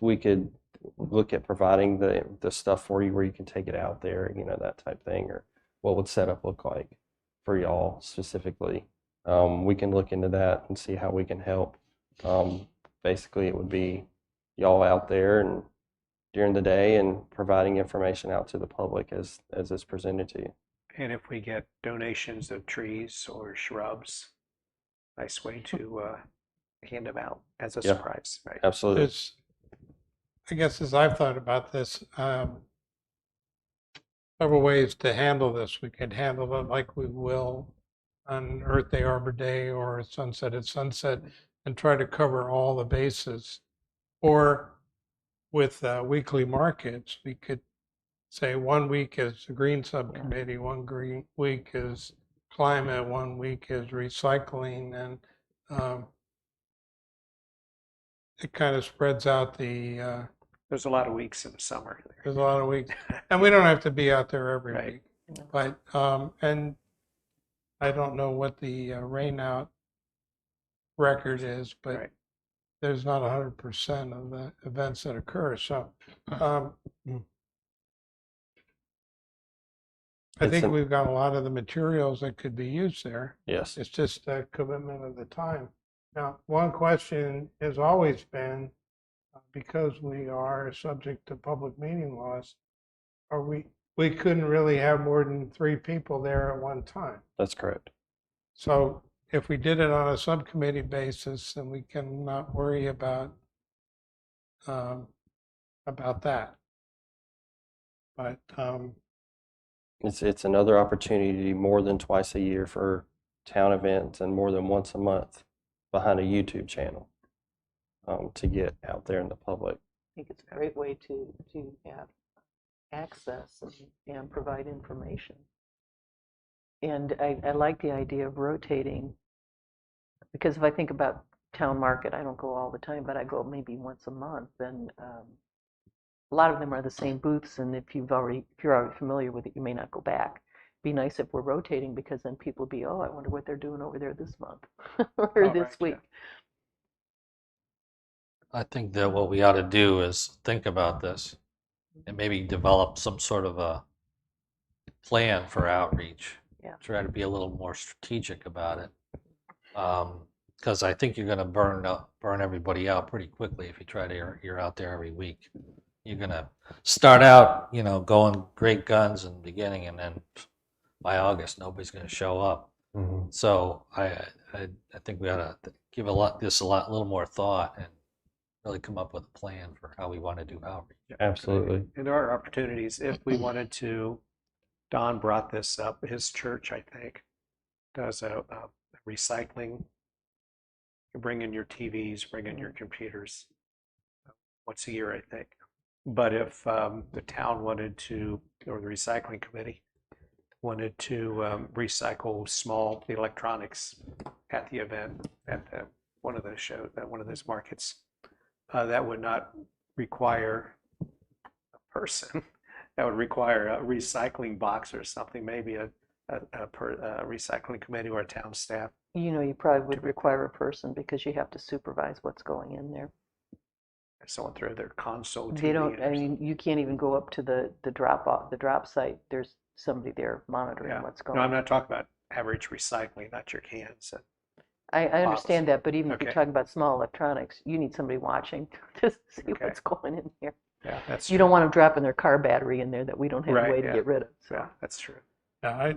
We could look at providing the stuff for you where you can take it out there, that type thing, or what would setup look like for y'all specifically. We can look into that and see how we can help. Basically, it would be y'all out there and during the day and providing information out to the public as it's presented to you. And if we get donations of trees or shrubs, nice way to hand them out as a Yeah. surprise, right? Absolutely. I guess as I've thought about this, several ways to handle this. We could handle it like we will on Earth Day, Arbor Day, or Sunset at Sunset, and try to cover all the bases. Or with weekly markets, we could say 1 week is the green subcommittee, week is climate, 1 week is recycling, and it kind of spreads out the. There's a lot of weeks in the summer. There's a lot of weeks, and we don't have to be out there every Right. week. But and I don't know what the rain out record is, but Right. there's not 100% of the events that occur. So I It's think an- we've got a lot of the materials that could be used there. Yes. It's just a commitment of the time. Now, one question has always been, because we are subject to public meeting laws, we couldn't really have more than 3 people there at one time. That's correct. So if we did it on a subcommittee basis, then we can not worry about that. But It's another opportunity more than twice a year for town events and more than once a month behind a YouTube channel to get out there in the public. I think it's a great way to have access and provide information. And I like the idea of rotating, because if I think about town market, I don't go all the time, but I go maybe once a month, and a lot of them are the same booths, and if you're already familiar with it, you may not go back. Be nice if we're rotating, because then people be, oh, I wonder what they're doing over there this month or Oh, this right, week. I think that what we ought to do is think about this and maybe develop some sort of a plan for outreach. Yeah. Try to be a little more strategic about it. Because I think you're going to burn everybody out pretty quickly if you try to, you're out there every week. You're going to start out, going great guns in the beginning, and then by August, nobody's going to show up. Mhm. So I think we ought to give a little more thought and really come up with a plan for how we want to do outreach. Absolutely. And there are opportunities if we wanted to. Don brought this up. His church, I think, does a recycling. You bring in your TVs, bring in your computers once a year, I think. But if the town wanted to, or the recycling committee wanted to recycle small electronics at the event, at one of those shows, at one of those markets, that would not require a person. That would require a recycling box or something, maybe a recycling committee or a town staff. You probably would require a person, because you have to supervise what's going in there. Someone through their console TV. They don't, I mean, you can't even go up to the drop site. There's somebody there monitoring what's going No, on. I'm not talking about average recycling, not your cans. I understand that, but even if you're Okay. talking about small electronics, you need somebody watching to see Okay. what's going in there. Yeah, that's You true. don't want them dropping their car battery in there that we don't have a Right, way to yeah. get rid of. So. Yeah, that's true. yeah,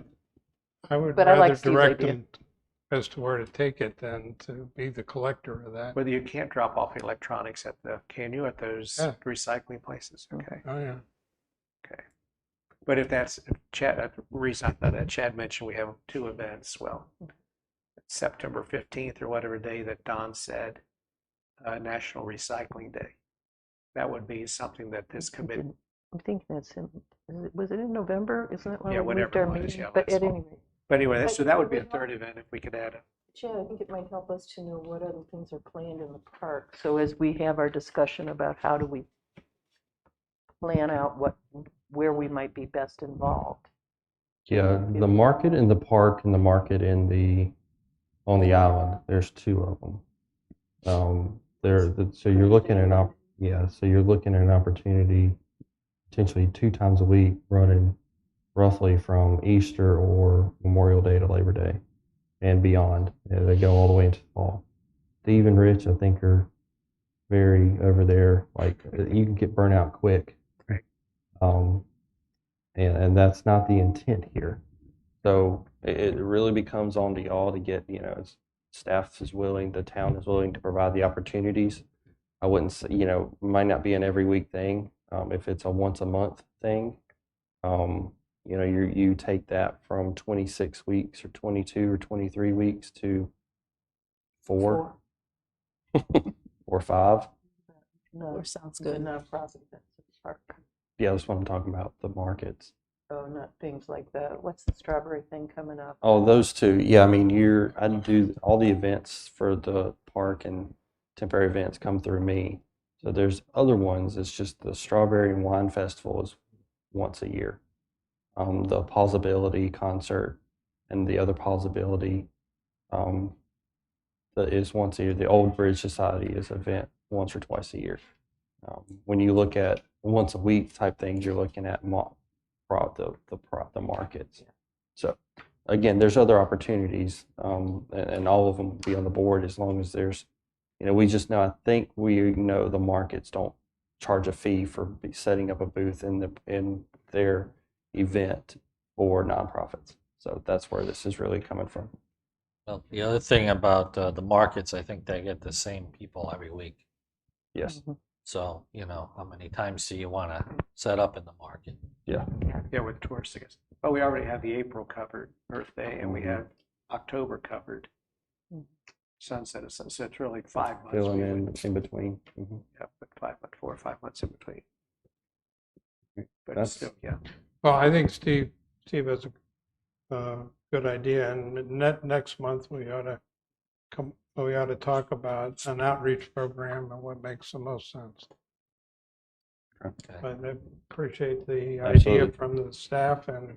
I would But I rather like Steve's direct idea. them as to where to take it than to be the collector of that. Whether you can't drop off electronics can you at those Yeah. recycling places? Okay. Oh, yeah. Okay. But if Chad, the reason I thought that Chad mentioned we have 2 events, well, September 15th or whatever day that Don said, National Recycling Day. That would be something that this committee, I'm thinking that's was it in November? Isn't that when Yeah, we moved whenever our it was, meeting? yeah, But last at fall. any rate. but anyway, But so that would be it a would third event if we could add it. Chad, I think it might help us to know what other things are planned in the park. So as we have our discussion about how do we plan out where we might be best involved. Yeah, the market in the park and the market on the island, there's 2 of them. So you're looking at an opportunity potentially 2 times a week, running roughly from Easter or Memorial Day to Labor Day and beyond. They go all the way into fall. Steve and Rich, I think, are very over there. Like, you can get burnt out quick. Right. And that's not the intent here. So it really becomes on to y'all to get, staff is willing, the town is willing to provide the opportunities. I wouldn't say, it might not be an every week thing. If it's a once a month thing, you take that from 26 weeks or 22 or 23 weeks to 4 or 5. No, sounds the good. nonprofit events at the park. Yeah, that's what I'm talking about, the markets. Oh, not things like what's the strawberry thing coming up? Oh, those 2. Yeah, I mean, I do all the events for the park, and temporary events come through me. So there's other ones. It's just the Strawberry and Wine Festival is once a year. The Possibility concert and the other Possibility is once a year. The Old Bridge Society is an event once or twice a year. When you look at once a week type things, you're looking at the markets. So again, there's other opportunities, and all of them will be on the board as long as there's, we just know, I think we know the markets don't charge a fee for setting up a booth in their event for nonprofits. So that's where this is really coming from. Well, the other thing about the markets, I think they get the same people every week. Yes. So, how many times do you want to set up in the market? Yeah. Yeah, with tourists, I guess. But we already have the April covered, Earth Day, and we have October covered, Sunset. So it's really 5 months. Filling in between. Mm-hmm. Yeah, but 5 months, 4 or 5 months in between. But That's- it's still, yeah. Well, I think Steve has a good idea, and next month we ought to talk about an outreach program and what makes the most sense. Okay. But I appreciate the idea Absolutely. from the staff and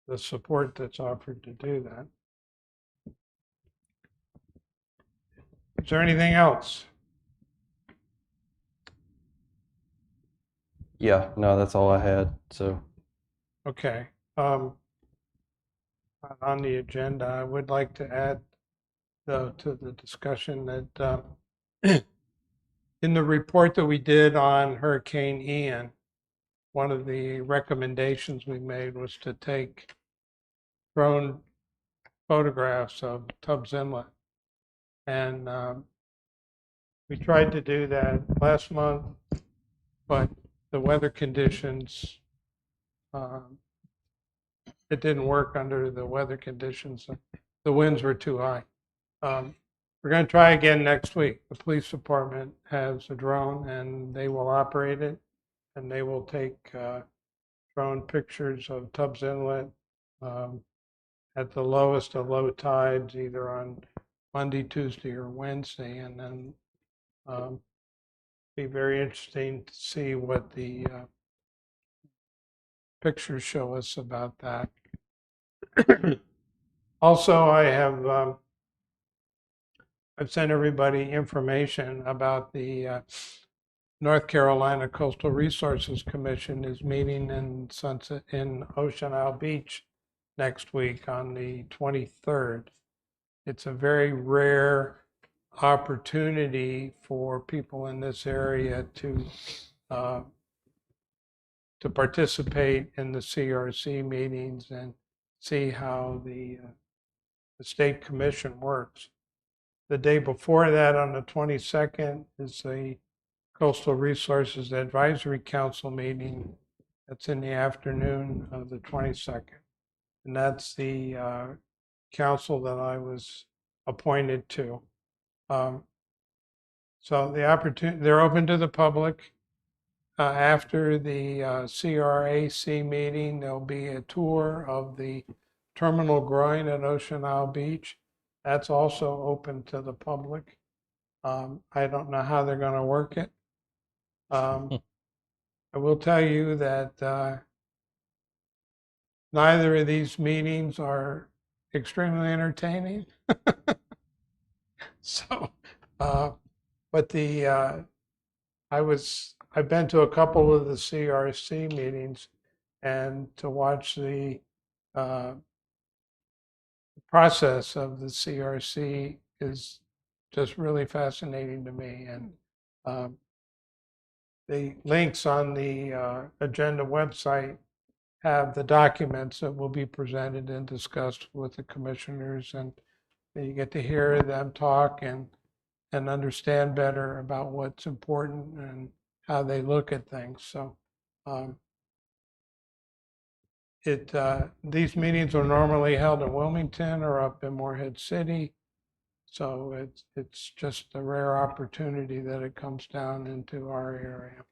the support that's offered to do that. Is there anything else? Yeah, no, that's all I had. So Okay. On the agenda, I would like to add, though, to the discussion that in the report that we did on Hurricane Ian, one of the recommendations we made was to take drone photographs of Tubbs Inlet. And we tried to do that last month, but the weather conditions, it didn't work under the weather conditions. The winds were too high. We're going to try again next week. The police department has a drone and they will operate it, and they will take drone pictures of Tubbs Inlet at the lowest of low tides, either on Monday, Tuesday, or Wednesday, and then be very interesting to see what the pictures show us about that. Also, I've sent everybody information about the North Carolina Coastal Resources Commission is meeting in Ocean Isle Beach next week on the 23rd. It's a very rare opportunity for people in this area to participate in the CRC meetings and see how the state commission works. The day before that, on the 22nd, is the Coastal Resources Advisory Council meeting. That's in the afternoon of the 22nd. And that's the council that I was appointed to. So the opportunity, they're open to the public. After the CRAC meeting, there'll be a tour of the terminal groin at Ocean Isle Beach. That's also open to the public. I don't know how they're going to work it. I will tell you that neither of these meetings are extremely entertaining. So, but I've been to a couple of the CRC meetings, and to watch the process of the CRC is just really fascinating to me. And the links on the agenda website have the documents that will be presented and discussed with the commissioners, and you get to hear them talk and understand better about what's important and how they look at things. So these meetings are normally held in Wilmington or up in Morehead City. So it's just a rare opportunity that it comes down into our area.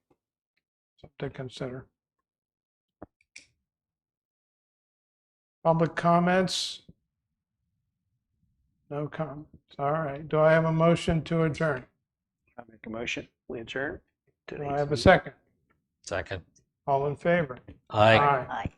Something to consider. Public comments? No comments. All right. Do I have a motion to adjourn? I make a motion. We adjourn. Do I have a second? Second. All in favor? Aye. Aye. Aye.